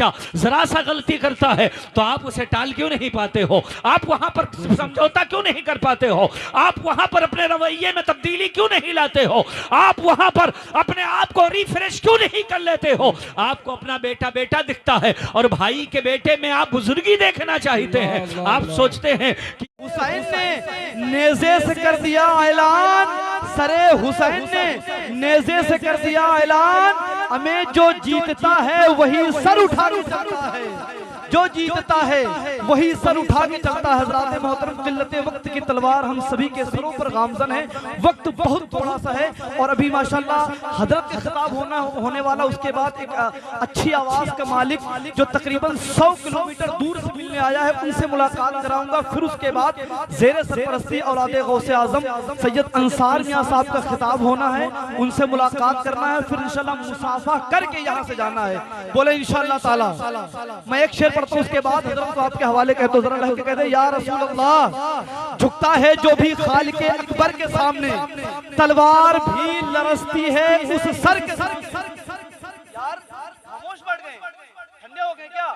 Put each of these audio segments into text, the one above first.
बच्चा जरा सा गलती करता है तो आप उसे टाल क्यों नहीं पाते हो? आप वहां पर समझौता क्यों नहीं कर पाते हो? आप वहां पर अपने रवैये में तब्दीली क्यों नहीं लाते हो? आप वहां पर अपने आप को रिफ्रेश क्यों नहीं कर लेते हो? आपको अपना बेटा बेटा दिखता है और भाई के बेटे में आप बुजुर्गी देखना चाहते हैं। आप सोचते हैं कि हुसैन ने नेज़े से कर दिया ऐलान, सरे हुसैन ने नेज़े से कर दिया ऐलान, हमें जो जीतता है वही सर उठा के चलता है, जो जीतता है वही सर उठा के चलता है। हज़रात मोहतरम, किल्लते वक्त की तलवार हम सभी के सरों पर गामज़न है। वक्त बहुत थोड़ा सा है और अभी माशाल्लाह हजरत का खिताब होने वाला, उसके बाद एक अच्छी आवाज़ का मालिक जो तकरीबन 100 किलोमीटर दूर से मिलने आया है, उनसे मुलाकात कराऊंगा। फिर उसके बाद ज़ेरे सरपरस्ती औलादे गौसे आज़म सैयद अंसार मियाँ साहब का खिताब होना है, उनसे मुलाकात करना है। फिर इंशाल्लाह मुसाफा करके यहाँ से जाना है। बोले इंशाल्लाह ताला। मैं एक शेर पढ़ता हूँ, उसके बाद हज़रत को आपके हवाले कहते हो, जरा लग के कहते या रसूल अल्लाह, झुकता है जो भी खालिक़े अकबर के सामने, तलवार भी लरसती है उस सर के सर। यार खामोश बैठ गए, ठंडे हो गए क्या?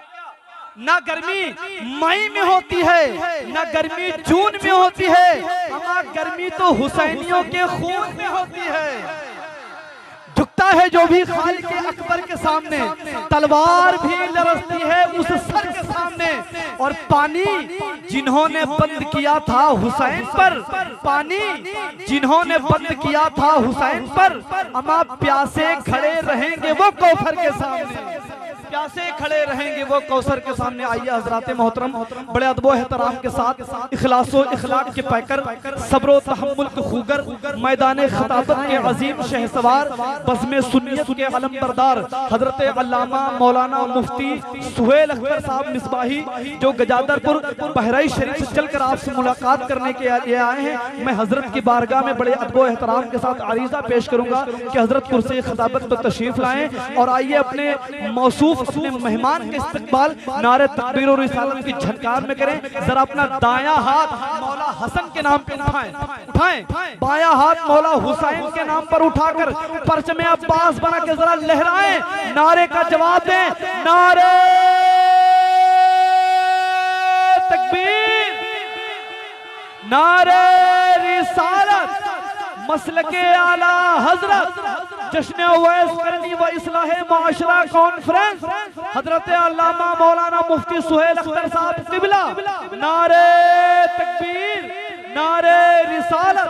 ना गर्मी मई में होती है, ना गर्मी जून में होती है, अमा गर्मी तो हुसैनियों के खून में होती है। झुकता है जो भी खालिक़े अकबर के सामने, तलवार भी लरसती है उस सर के सामने। और पानी जिन्होंने बंद किया था हुसैन पर, पानी जिन्होंने बंद किया था हुसैन पर, अमा प्यासे खड़े रहेंगे वो कौसर के सामने, प्यासे खड़े रहेंगे वो कौसर के सामने। आइए हज़रात मोहतरम, बड़े अदब व एहतराम के साथ इखलास व इखलाक के पैकर, सब्र व तहम्मुल के खूगर, मैदान खिताबत के अजीम शहसवार, बज़्म सुन्नियत के अलमबरदार हज़रत अल्लामा मौलाना मुफ्ती सुहेल अख्तर साहब मिसबाही, जो गजादरपुर बहराइच शरीफ से चलकर आपसे मुलाकात करने के लिए आए हैं। मैं हज़रत की बारगाह में बड़े अदब व एहतराम के साथ आरीज़ा पेश करूँगा कि हज़रत कुर्सी खिताबत पर तशरीफ़ लाएँ और आइए अपने मौसूफ अपने मेहमान के इस्तकबाल नारे तकबीर और रिसालत की झनकार में करें। जरा अपना दायां हाथ मौला हसन के नाम पे उठाएं, बायां हाथ मौला हुसैन के नाम पर उठाकर परचम अब्बास बना के जरा लहराएं, नारे का जवाब दें, नारे तकबीर, नारे रिसालत, मसलके आला हजरत, जश्न उवैस करनी व इस्लाह माशरा कॉन्फ्रेंस, हजरत अल्लामा मौलाना मुफ्ती सुहेल अख्तर साहब क़िबला। नारे तकबीर, नारे रिसालत,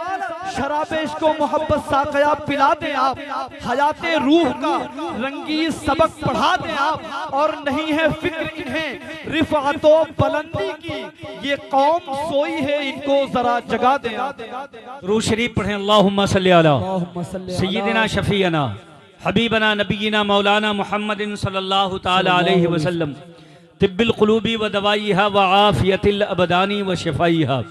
शराबे इश्क को मोहब्बत साक़या पिला दें आप, हयाते रूह का रंगी सबक पढ़ा दें आप, और नहीं है फिक्र इन्हें रिफ़अतो बुलंदी की, ये कौम सोई है इनको जरा जगा दें आप। रूह शरीफ पढ़ें। अल्लाहुम्मा सल्ली अला सय्यिदिना शफीअना हबीबना नबीना मौलाना मुहम्मदिन सल्लल्लाहु तआला अलैहि वसल्लम, तिब्बिल क़ुलूबी व दवाइहा व आफ़ियतिल अबदानी व शिफ़ाइहा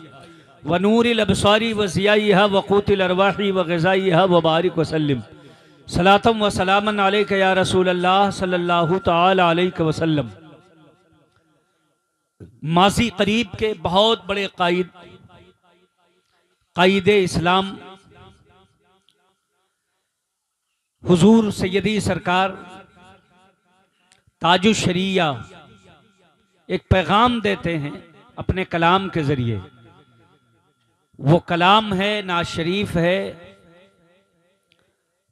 व नूरिल अबसारी व ज़ियाइहा व क़ूतिल अरवाही व ग़िज़ाइहा व बारिक वसल्लिम सलातम व सलामन अलैका या रसूल अल्लाह सल्लल्लाहु तआला अलैहि वसल्लम। माज़ी करीब के बहुत बड़े कायदे इस्लाम हुजूर सैयदी सरकार ताजुश शरिया एक पैगाम देते हैं अपने कलाम के ज़रिए। वो कलाम है, नाज शरीफ है,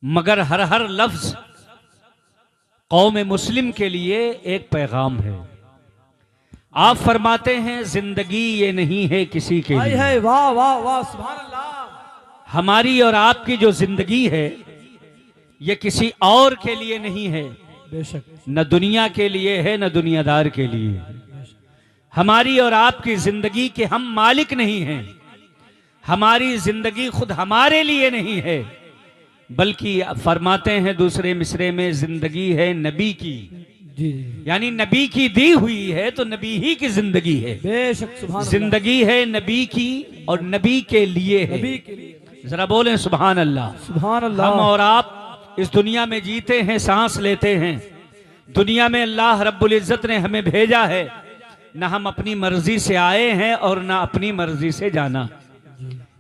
मगर हर हर लफ्ज़ कौम मुस्लिम के लिए एक पैगाम है। आप फरमाते हैं जिंदगी ये नहीं है किसी के लिए। वाह वाह वाह, सुभान अल्लाह। हमारी और आपकी जो जिंदगी है ये किसी और के लिए नहीं है, बेशक, न दुनिया के लिए है न दुनियादार के लिए। हमारी और आपकी जिंदगी के हम मालिक नहीं हैं, हमारी जिंदगी खुद हमारे लिए नहीं है, बल्कि फरमाते हैं दूसरे मिसरे में जिंदगी है नबी की, यानी नबी की दी हुई है तो नबी ही की जिंदगी है। बेशक, सुभान जिंदगी है नबी की और नबी के लिए है। जरा बोलें सुभान अल्लाह, सुभान अल्लाह। हम और आप इस दुनिया में जीते हैं, सांस लेते हैं, दुनिया में अल्लाह रब्बुल इज्जत ने हमें भेजा है, ना हम अपनी मर्जी से आए हैं और ना अपनी मर्जी से जाना।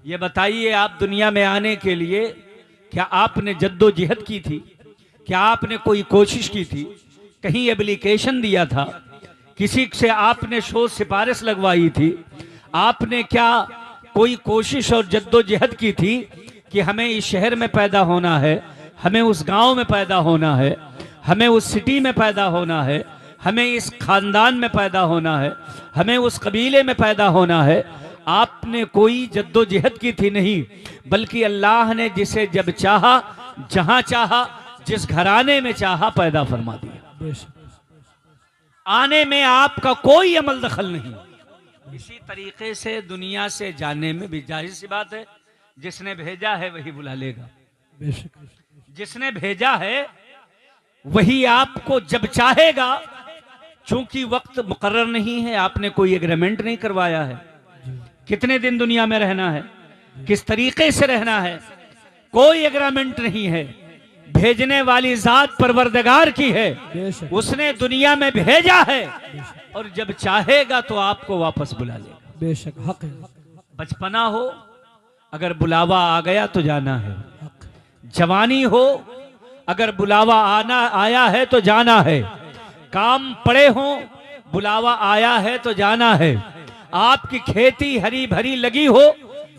ये बताइए, आप दुनिया में आने के लिए क्या आपने जद्दोजहद की थी? क्या आपने कोई कोशिश की थी? कहीं एप्लीकेशन दिया था, किसी से आपने शोध सिफारिश लगवाई थी, आपने क्या कोई कोशिश और जद्दोजहद की थी कि हमें इस शहर में पैदा होना है, हमें उस गांव में पैदा होना है, हमें उस सिटी में पैदा होना है, हमें इस खानदान में पैदा होना है, हमें उस कबीले में पैदा होना है? आपने कोई जद्दोजहद की थी? नहीं, बल्कि अल्लाह ने जिसे जब चाहा, जहां चाहा, जिस घराने में चाहा पैदा फरमा दिया। आने में आपका कोई अमल दखल नहीं। इसी तरीके से दुनिया से जाने में भी जाहिर सी बात है, जिसने भेजा है वही बुला लेगा। जिसने भेजा है वही आपको जब चाहेगा, चूंकि वक्त मुकर्रर नहीं है, आपने कोई एग्रीमेंट नहीं करवाया है, कितने दिन दुनिया में रहना है, किस तरीके से रहना है, कोई एग्रीमेंट नहीं है। भेजने वाली जात परवरदिगार की है, उसने दुनिया में भेजा है और जब चाहेगा तो आपको वापस बुला लेगा। बेशक हक है। बचपना हो, अगर बुलावा आ गया तो जाना है। जवानी हो, अगर बुलावा आया है तो जाना है। काम पड़े हो, बुलावा आया है तो जाना है। आपकी खेती हरी भरी लगी हो,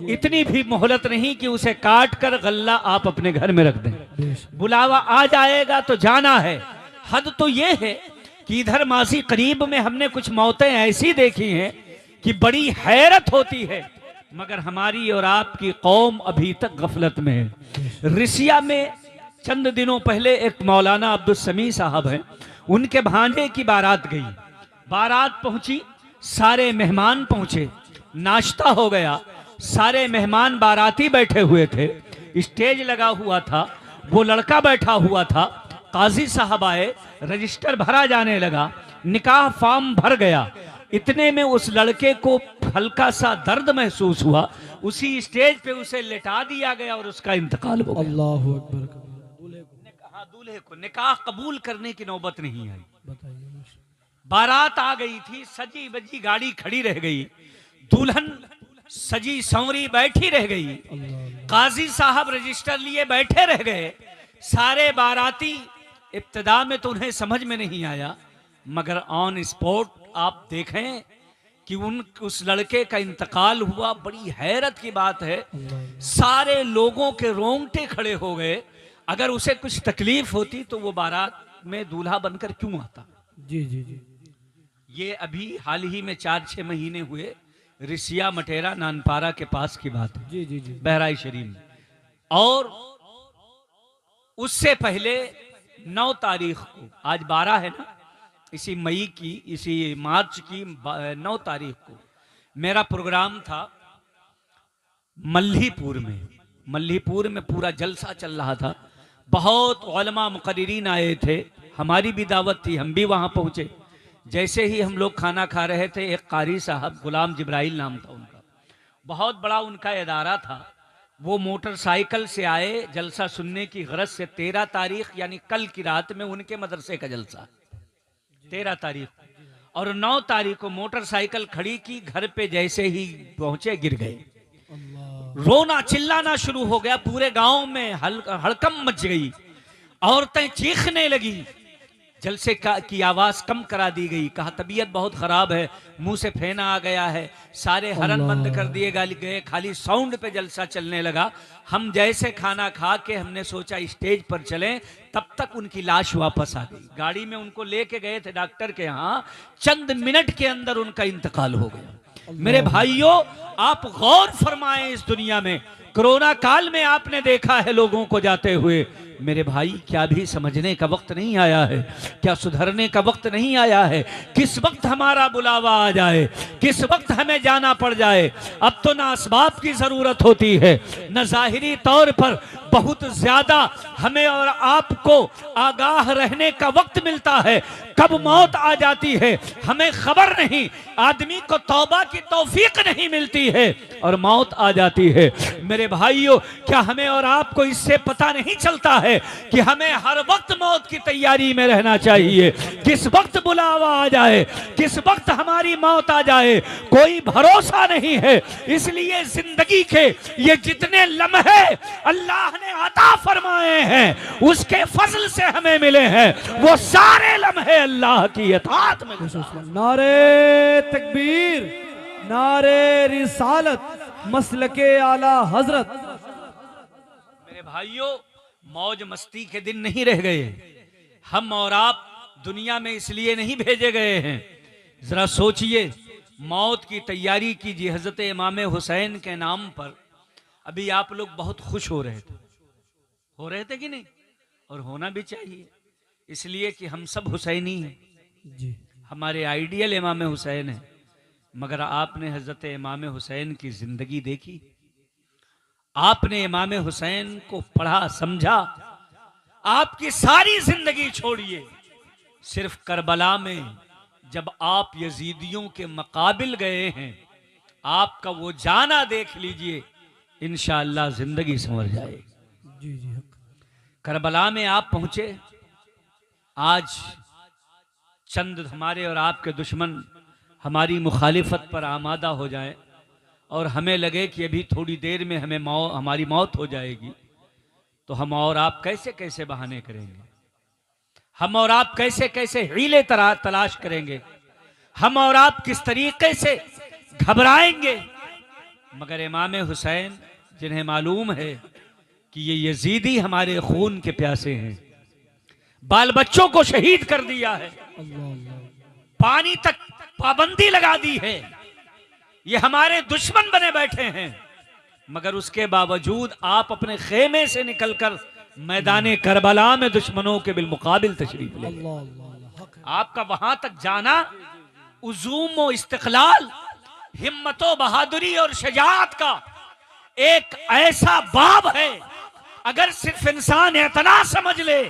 इतनी भी मोहलत नहीं कि उसे काट कर गल्ला आप अपने घर में रख दें। बुलावा आ जाएगा तो जाना है। हद तो यह है कि इधर माजी करीब में हमने कुछ मौतें ऐसी देखी हैं कि बड़ी हैरत होती है, मगर हमारी और आपकी कौम अभी तक गफलत में है। रिसिया में चंद दिनों पहले एक मौलाना अब्दुल समी साहब हैं, उनके भांजे की बारात गई। बारात पहुंची, सारे मेहमान पहुंचे, नाश्ता हो गया, सारे मेहमान बाराती बैठे हुए थे, स्टेज लगा हुआ था, वो लड़का बैठा हुआ था। काजी साहब आए, रजिस्टर भरा जाने लगा, निकाह फॉर्म भर गया। इतने में उस लड़के को हल्का सा दर्द महसूस हुआ, उसी स्टेज पे उसे लेटा दिया गया और उसका इंतकाल हो गया। अल्लाहु अकबर। दूल्हे को निकाह कबूल करने की नौबत नहीं आई। बारात आ गई थी, सजी बजी गाड़ी खड़ी रह गई, दुल्हन सजी संवरी बैठी रह गई, काजी साहब रजिस्टर लिए बैठे रह गए। सारे बाराती, इब्तिदा में तो उन्हें समझ में नहीं आया, मगर ऑन स्पॉट आप देखें कि उस लड़के का इंतकाल हुआ। बड़ी हैरत की बात है, सारे लोगों के रोंगटे खड़े हो गए। अगर उसे कुछ तकलीफ होती तो वो बारात में दूल्हा बनकर क्यों आता? जी जी जी। ये अभी हाल ही में 4-6 महीने हुए, रिसिया मटेरा नानपारा के पास की बात है। जी जी जी। बहराई शरीफ में। और उससे पहले 9 तारीख को, आज 12 है ना, इसी मई की, इसी मार्च की 9 तारीख को मेरा प्रोग्राम था मल्हीपुर में। मल्हीपुर में पूरा जलसा चल रहा था, बहुत उलमा मुकर्रिरीन आए थे, हमारी भी दावत थी, हम भी वहां पहुंचे। जैसे ही हम लोग खाना खा रहे थे, एक कारी साहब, गुलाम जिब्राइल नाम था उनका, बहुत बड़ा उनका इदारा था, वो मोटरसाइकिल से आए जलसा सुनने की गरज से। 13 तारीख यानी कल की रात में उनके मदरसे का जलसा, 13 तारीख, और 9 तारीख को मोटरसाइकिल खड़ी की, घर पे जैसे ही पहुंचे गिर गए। रोना चिल्लाना शुरू हो गया, पूरे गांव में हड़कंप मच गई, औरतें चीखने लगी। जलसे की आवाज कम करा दी गई, कहा तबीयत बहुत खराब है, मुंह से फेना आ गया है, सारे हरन बंद कर दिए गए, खाली साउंड पे जलसा चलने लगा। हम जैसे खाना खा के हमने सोचा स्टेज पर चलें, तब तक उनकी लाश वापस आ गई। गाड़ी में उनको लेके गए थे डॉक्टर के यहाँ, चंद मिनट के अंदर उनका इंतकाल हो गया। मेरे भाइयों, आप गौर फरमाएं, इस दुनिया में कोरोना काल में आपने देखा है लोगों को जाते हुए। मेरे भाई, क्या भी समझने का वक्त नहीं आया है? क्या सुधरने का वक्त नहीं आया है? किस वक्त हमारा बुलावा आ जाए, किस वक्त हमें जाना पड़ जाए। अब तो ना असबाब की जरूरत होती है, न जाहिरी तौर पर बहुत ज्यादा हमें और आपको आगाह रहने का वक्त मिलता है। कब मौत आ जाती है हमें खबर नहीं, आदमी को तौबा की तौफीक नहीं मिलती है और मौत आ जाती है। मेरे भाइयों, क्या हमें और आपको इससे पता नहीं चलता है कि हमें हर वक्त मौत की तैयारी में रहना चाहिए। किस वक्त बुलावा आ जाए, किस वक्त हमारी मौत आ जाए, कोई भरोसा नहीं है। इसलिए जिंदगी के ये जितने लम्हे अल्लाह ने अता फरमाए हैं, उसके फजल से हमें मिले हैं, वो सारे लम्हे अल्लाह की अताअत में। नारे तकबीर, नारे रिसालत, मसलके आला हजरत। मेरे भाइयों, मौज मस्ती के दिन नहीं रह गए। हम और आप दुनिया में इसलिए नहीं भेजे गए हैं। जरा सोचिए, मौत की तैयारी कीजिए। हजरत इमाम हुसैन के नाम पर अभी आप लोग बहुत खुश हो रहे थे कि नहीं? और होना भी चाहिए, इसलिए कि हम सब हुसैनी हैं जी। हमारे आइडियल इमाम हुसैन है। मगर आपने हजरत इमाम हुसैन की जिंदगी देखी, आपने इमाम हुसैन को पढ़ा समझा। आपकी सारी जिंदगी छोड़िए, सिर्फ करबला में जब आप यजीदियों के मुकाबिल गए हैं, आपका वो जाना देख लीजिए, इंशाअल्लाह जिंदगी संवर जाएगी। जी जी। करबला में आप पहुंचे। आज चंद हमारे और आपके दुश्मन हमारी मुखालिफत पर आमादा हो जाएं और हमें लगे कि अभी थोड़ी देर में हमारी मौत हो जाएगी, तो हम और आप कैसे कैसे बहाने करेंगे, हम और आप कैसे कैसे हीले तलाश करेंगे, हम और आप किस तरीके से घबराएंगे। मगर इमाम हुसैन, जिन्हें मालूम है कि ये यजीदी हमारे खून के प्यासे हैं, बाल बच्चों को शहीद कर दिया है, पानी तक पाबंदी लगा दी है, ये हमारे दुश्मन बने बैठे हैं, मगर उसके बावजूद आप अपने खेमे से निकलकर मैदान करबला में दुश्मनों के बिलमुकाबिल तशरीफ ले। आपका वहां तक जाना उजूम व इस्तिक़लाल, हिम्मतो बहादुरी और शजाअत का एक ऐसा बाब है। अगर सिर्फ इंसान इतना समझ ले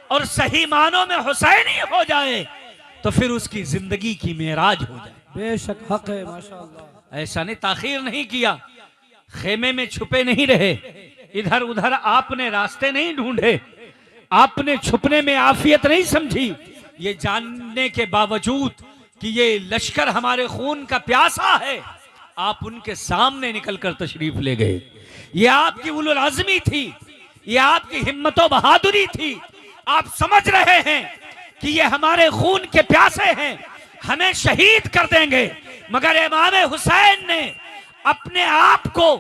और सही मानों में हुसैनी हो जाए, तो फिर उसकी जिंदगी की मेराज हो जाए। बेशक हक है, माशाअल्लाह। ऐसा नहीं, ताखीर नहीं किया, खेमे में छुपे नहीं रहे, इधर उधर आपने रास्ते नहीं ढूंढे, आपने छुपने में आफियत नहीं समझी। ये जानने के बावजूद कि ये लश्कर हमारे खून का प्यासा है, आप उनके सामने निकलकर तशरीफ ले गए। ये आपकी उलुल आज़मी थी, ये आपकी हिम्मतो बहादुरी थी। आप समझ रहे हैं कि ये हमारे खून के प्यासे हैं, हमें शहीद कर देंगे, मगर इमाम हुसैन ने अपने आप को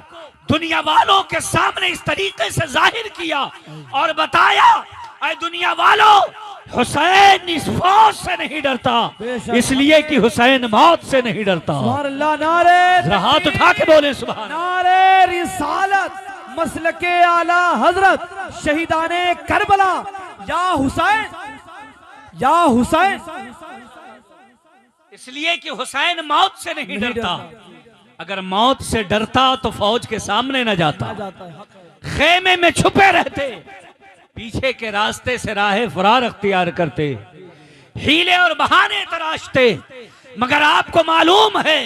दुनिया वालों के सामने इस तरीके से जाहिर किया और बताया, ऐ दुनिया वालों, हुसैन इस फौज से नहीं डरता, इसलिए कि हुसैन मौत से नहीं डरता। सुभान अल्लाह। नारे हाथ उठा के बोले सुभान। नारे रिसालत, मसलके आला हजरत, शहीदाने करबला, या हुसैन, या हुसैन। इसलिए कि हुसैन मौत से नहीं डरता। अगर मौत से डरता तो फौज के सामने न जाता, खेमे में छुपे रहते, पीछे के रास्ते से राह फरार अख्तियार करते, हीले और बहाने तराशते। मगर आपको मालूम है,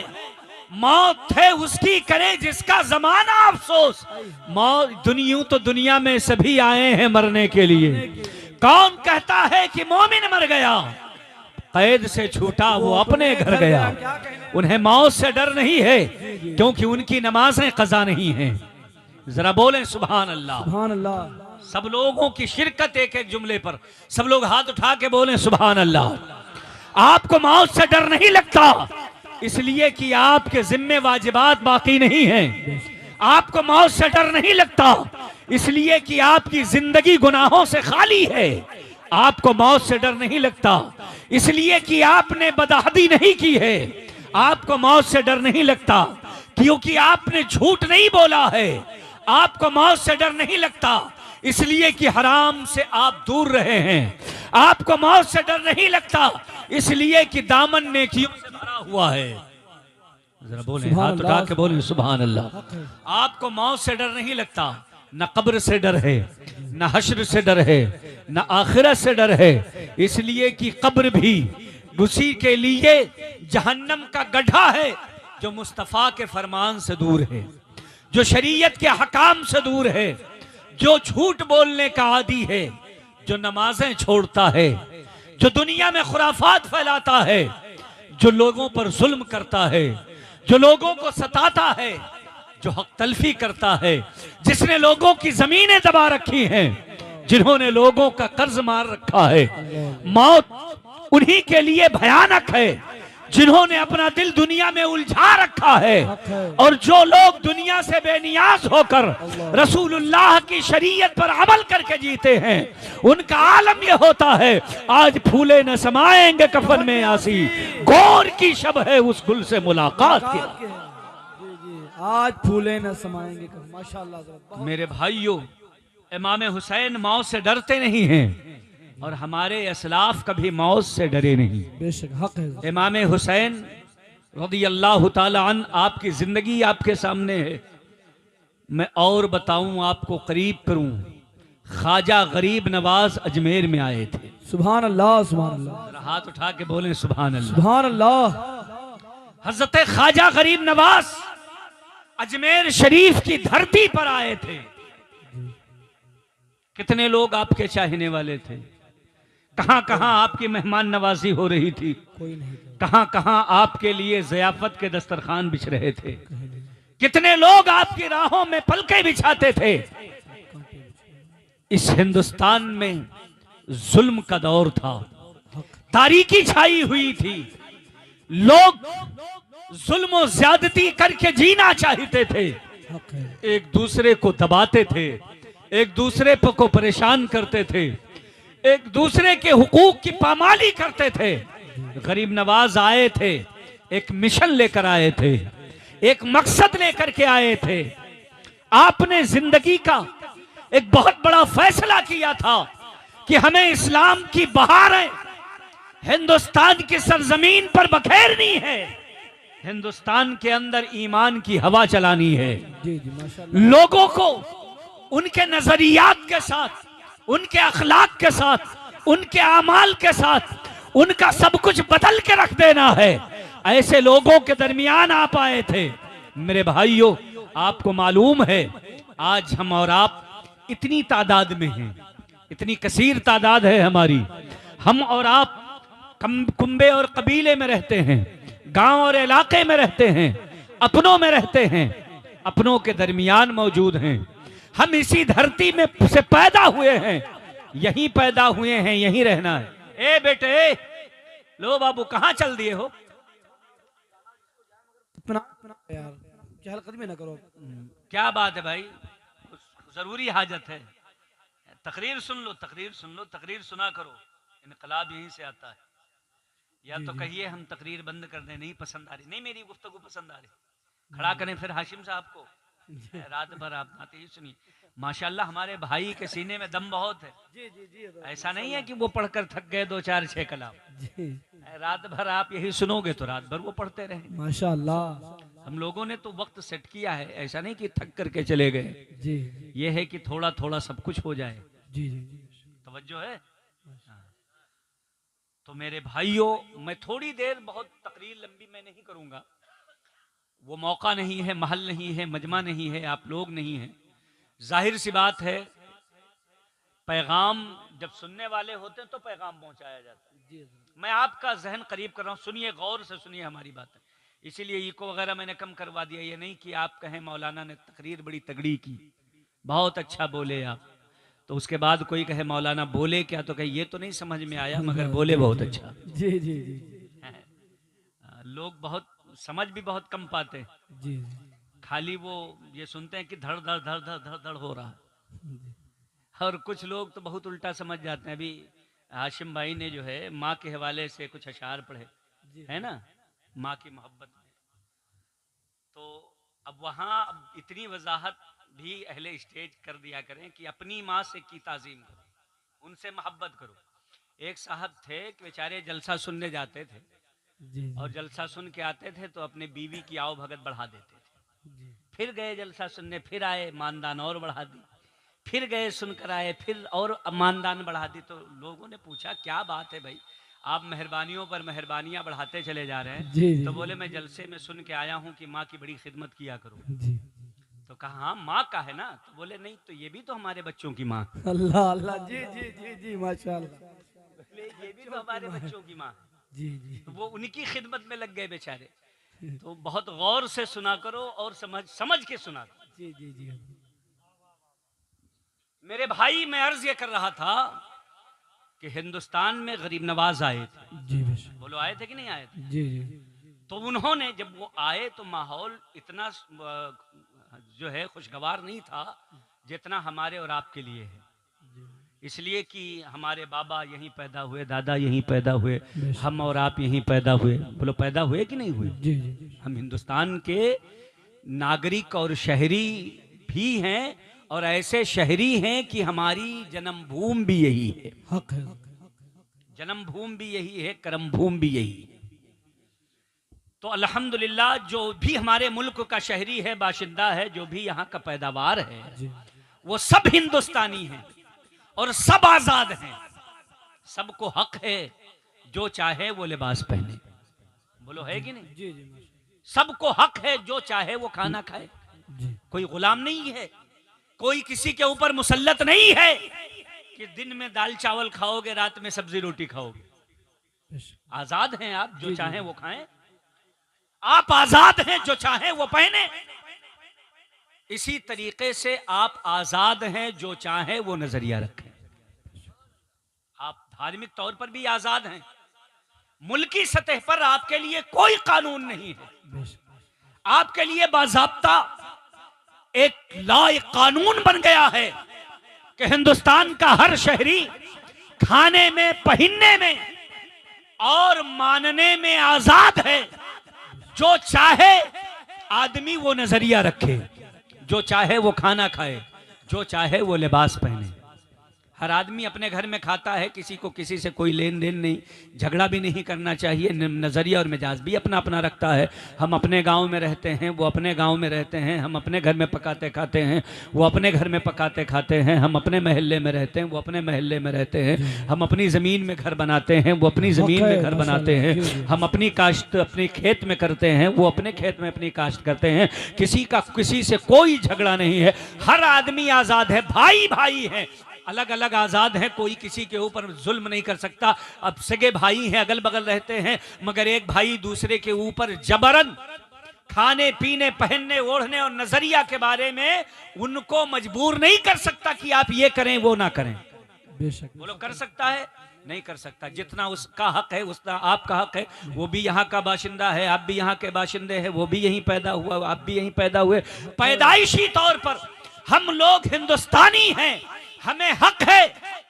मौत है उसकी करे जिसका जमाना अफसोस। मौत तो दुनिया में सभी आए हैं मरने के लिए। कौन कहता है कि मोमिन मर गया, कैद से छूटा वो अपने घर गया। उन्हें मौत से डर नहीं है, क्योंकि उनकी नमाजें कज़ा नहीं हैं। जरा बोलें सुभान अल्लाह। सुभान अल्लाह। सब लोगों की शिरकत एक एक जुमले पर, सब लोग हाथ उठा के बोलें सुभान अल्लाह। आपको मौत से डर नहीं लगता, इसलिए कि आपके जिम्मे वाजिबात बाकी नहीं हैं। आपको मौत से डर नहीं लगता, इसलिए कि आपकी जिंदगी गुनाहों से खाली है। आपको मौत से डर नहीं लगता, इसलिए कि आपने बदअहदी नहीं की है। आपको मौत से डर नहीं लगता, क्योंकि आपने झूठ नहीं बोला है। आपको मौत से डर नहीं लगता, इसलिए कि हराम से आप दूर रहे हैं। आपको मौत से डर नहीं लगता, इसलिए कि दामन नेकियों से भरा हुआ है। जरा बोले, हाथ उठा के बोले सुभान अल्लाह। आपको मौत से डर नहीं लगता, न कब्र से डर है, न हश्र से डर है, न आखिरत से डर है, इसलिए कि कब्र भी उसी के लिए जहन्नम का गड्ढा है जो मुस्तफ़ा के फरमान से दूर है, जो शरीयत के हकाम से दूर है, जो झूठ बोलने का आदी है, जो नमाजें छोड़ता है, जो दुनिया में खुराफात फैलाता है, जो लोगों पर जुल्म करता है, जो लोगों को सताता है, जो हक तलफी करता है, जिसने लोगों की जमीनें दबा रखी हैं, जिन्होंने लोगों का कर्ज मार रखा है, मौत उन्हीं के लिए भयानक है जिन्होंने अपना दिल दुनिया में उलझा रखा है। और जो लोग दुनिया से बेनियाज होकर रसूलुल्लाह की शरीयत पर अमल करके जीते हैं, उनका आलम यह होता है, आज फूले न समाएंगे कफन में आसी, गौर की शब है उस गुल से मुलाकात की। आज फूले न समाएंगे। माशाअल्लाह। मेरे भाइयों, इमाम हुसैन मौत से डरते नहीं हैं और हमारे असलाफ कभी मौत से डरे नहीं। बेशक हक है। इमाम हुसैन रज़ियल्लाहु ताला अन, आपकी जिंदगी आपके सामने है। मैं और बताऊं, आपको करीब करूं, ख्वाजा गरीब नवाज अजमेर में आए थे। सुभान अल्लाह, सुभान अल्लाह। हाथ उठा के बोले सुभान अल्लाह, सुभान अल्लाह। हजरत ख्वाजा गरीब नवाज अजमेर शरीफ की धरती पर आए थे। कितने लोग आपके चाहने वाले थे, कहां कहां आपकी मेहमान नवाजी हो रही थी, कोई नहीं, कहां कहां आपके लिए ज़ियाफत के दस्तरखान बिछ रहे थे, कितने लोग आपकी राहों में पलके बिछाते थे। इस हिंदुस्तान में जुल्म का दौर था, तारीकी छाई हुई थी, लोग जुल्म और ज्यादती करके जीना चाहते थे, एक दूसरे को दबाते थे, एक दूसरे को परेशान करते थे, एक दूसरे के हुकूक की पामाली करते थे। गरीब नवाज आए थे, एक मिशन लेकर आए थे, एक मकसद लेकर के आए थे। आपने जिंदगी का एक बहुत बड़ा फैसला किया था कि हमें इस्लाम की बहारें हिंदुस्तान की सरजमीन पर बखेरनी है, हिंदुस्तान के अंदर ईमान की हवा चलानी है। लोगों को उनके नजरियात के साथ, उनके अखलाक के साथ, उनके अमाल के साथ उनका सब कुछ बदल के रख देना है। ऐसे लोगों के दरमियान आप आए थे। मेरे भाइयों, आपको मालूम है आज हम और आप इतनी तादाद में हैं, इतनी कसीर तादाद है हमारी। हम और आप कुंबे और कबीले में रहते हैं, गांव और इलाके में रहते हैं, अपनों में रहते हैं, अपनों के दरमियान मौजूद हैं। हम इसी धरती में से पैदा हुए हैं, यहीं पैदा हुए हैं, यहीं रहना है। ए बेटे, लो बाबू, कहां चल दिए हो? यार क्या कदमी ना करो। क्या बात है भाई, जरूरी हाजत है। तकरीर सुन लो, तकरीर सुन लो, तकरीर सुना करो। इनकलाब यहीं से आता है। या तो कहिए हम तकरीर बंद कर दें, नहीं पसंद आ रही, नहीं मेरी गुफ्तगू पसंद आ रही, खड़ा करें फिर हाशिम साहब को, रात भर आप आते ही सुनिए। माशाल्लाह हमारे भाई के सीने में दम बहुत है। जी जी जी, ऐसा नहीं है कि वो पढ़कर थक गए 2-4-6 कलाम, रात भर आप यही सुनोगे तो रात भर वो पढ़ते रहे। माशाल्लाह। हम लोगों ने तो वक्त सेट किया है, ऐसा नहीं कि थक करके चले गए। जी, ये है कि थोड़ा थोड़ा सब कुछ हो जाए। जी जी, तवज्जो है। तो मेरे भाइयों, मैं थोड़ी देर, बहुत तकरीर लंबी मैं नहीं करूंगा, वो मौका नहीं है, महल नहीं है, मजमा नहीं है, आप लोग नहीं हैं। जाहिर सी बात है, पैगाम जब सुनने वाले होते हैं तो पैगाम पहुंचाया जाता है। मैं आपका जहन करीब कर रहा हूं, सुनिए, गौर से सुनिए हमारी बात है। इसीलिए इको वगैरह मैंने कम करवा दिया। ये नहीं कि आप कहें मौलाना ने तकरीर बड़ी तगड़ी की, बहुत अच्छा बोले आप, तो उसके बाद कोई कहे मौलाना बोले क्या, तो कहे ये तो नहीं समझ में आया मगर बोले बहुत अच्छा। जी जी जी, लोग बहुत समझ भी बहुत कम पाते हैं। जी, खाली वो ये सुनते हैं कि धड़ धड़ धड़ धड़ धड़ धड़ हो रहा है, और कुछ लोग तो बहुत उल्टा समझ जाते हैं। अभी हाशिम भाई ने जो है माँ के हवाले से कुछ अशार पढ़े है ना, माँ की मोहब्बत में, तो अब वहाँ इतनी वजाहत भी अहले स्टेज कर दिया करें कि अपनी माँ से की ताजीम करो, उनसे मोहब्बत करो। एक साहब थे कि बेचारे जलसा सुनने जाते थे, और जलसा सुन के आते थे तो अपने बीवी की आओ भगत बढ़ा देते थे। फिर गए जलसा सुनने, फिर आए, मानदान और बढ़ा दी, फिर गए सुनकर आए, फिर और मानदान बढ़ा दी। तो लोगों ने पूछा क्या बात है भाई, आप मेहरबानियों पर मेहरबानियां बढ़ाते चले जा रहे हैं। तो बोले मैं जलसे में सुन के आया हूं कि माँ की बड़ी खिदमत किया करो। तो कहा हाँ माँ का है ना, तो बोले नहीं, तो ये भी तो हमारे बच्चों की माँ, अल्लाह अल्लाह, जी जी जी जी, माशाअल्लाह, बोले ये भी तो हमारे बच्चों की माँ, जी जी, तो वो उनकी खिदमत में लग गए बेचारे। तो बहुत गौर से सुना करो और समझ समझ के सुना करो। जी जी जी, मेरे भाई, मैं अर्ज ये कर रहा था कि हिंदुस्तान में गरीब नवाज आए थे, जी बेशक, बोलो आए थे कि नहीं आए थे? जी जी, तो उन्होंने जब वो आए तो माहौल इतना जो है खुशगवार नहीं था जितना हमारे और आपके लिए है। इसलिए कि हमारे बाबा यहीं पैदा हुए, दादा यहीं पैदा हुए, हम और आप यहीं पैदा हुए। बोलो पैदा हुए कि नहीं हुए? जी जी, हम हिंदुस्तान के नागरिक और शहरी भी हैं, और ऐसे शहरी हैं कि हमारी जन्मभूमि भी यही है, हक है, जन्मभूमि भी यही है, कर्मभूमि भी यही है। तो अल्हम्दुलिल्लाह जो भी हमारे मुल्क का शहरी है, बाशिंदा है, जो भी यहाँ का पैदावार है, जी वो सब हिंदुस्तानी हैं और सब आजाद हैं। सबको हक है जो चाहे वो लिबास पहने। बोलो है कि नहीं? जी जी, सबको हक है जो चाहे वो खाना खाए। जी कोई गुलाम नहीं है, कोई किसी के ऊपर मुसल्लत नहीं है कि दिन में दाल चावल खाओगे, रात में सब्जी रोटी खाओगे। बेशक, आजाद हैं आप, जो जी, चाहे जी। वो खाएं। आप आजाद हैं, जो चाहे वो पहने। इसी तरीके से आप आजाद हैं, जो चाहे वो नजरिया रखें। आप धार्मिक तौर पर भी आजाद हैं। मुल्की सतह पर आपके लिए कोई कानून नहीं है। बेशक, आपके लिए बाज़ाब्ता एक लॉ, एक कानून बन गया है कि हिंदुस्तान का हर शहरी खाने में, पहनने में और मानने में आजाद है। जो चाहे आदमी वो नजरिया रखे, जो चाहे वो खाना खाए, जो चाहे वो लिबास पहने। हर आदमी अपने घर में खाता है, किसी को किसी से कोई लेन देन नहीं, झगड़ा भी नहीं करना चाहिए। नज़रिया और मिजाज भी अपना अपना रखता है। हम अपने गांव में रहते हैं, वो अपने गांव में रहते हैं। हम अपने घर में पकाते खाते हैं, वो अपने घर में पकाते खाते हैं। हम अपने महल्ले में रहते हैं, वो अपने महल्ले में रहते हैं। हम अपनी ज़मीन में घर बनाते हैं, वो अपनी ज़मीन में घर बनाते हैं। हम अपनी काश्त अपने खेत में करते हैं, वो अपने खेत में अपनी काश्त करते हैं। किसी का किसी से कोई झगड़ा नहीं है। हर आदमी आज़ाद है, भाई भाई है, अलग अलग आजाद है। कोई किसी के ऊपर जुल्म नहीं कर सकता। अब सगे भाई हैं, अगल बगल रहते हैं, मगर एक भाई दूसरे के ऊपर जबरन खाने पीने, पहनने ओढ़ने और नजरिया के बारे में उनको मजबूर नहीं कर सकता कि आप ये करें वो ना करें। बेशक, बोलो कर सकता है? नहीं कर सकता। जितना उसका हक है उतना आपका हक है। वो भी यहाँ का बाशिंदा है, आप भी यहाँ के बाशिंदे हैं। वो भी यहीं पैदा हुआ, आप भी यहीं पैदा हुए। पैदाइशी तौर पर हम लोग हिंदुस्तानी हैं, हमें हक है।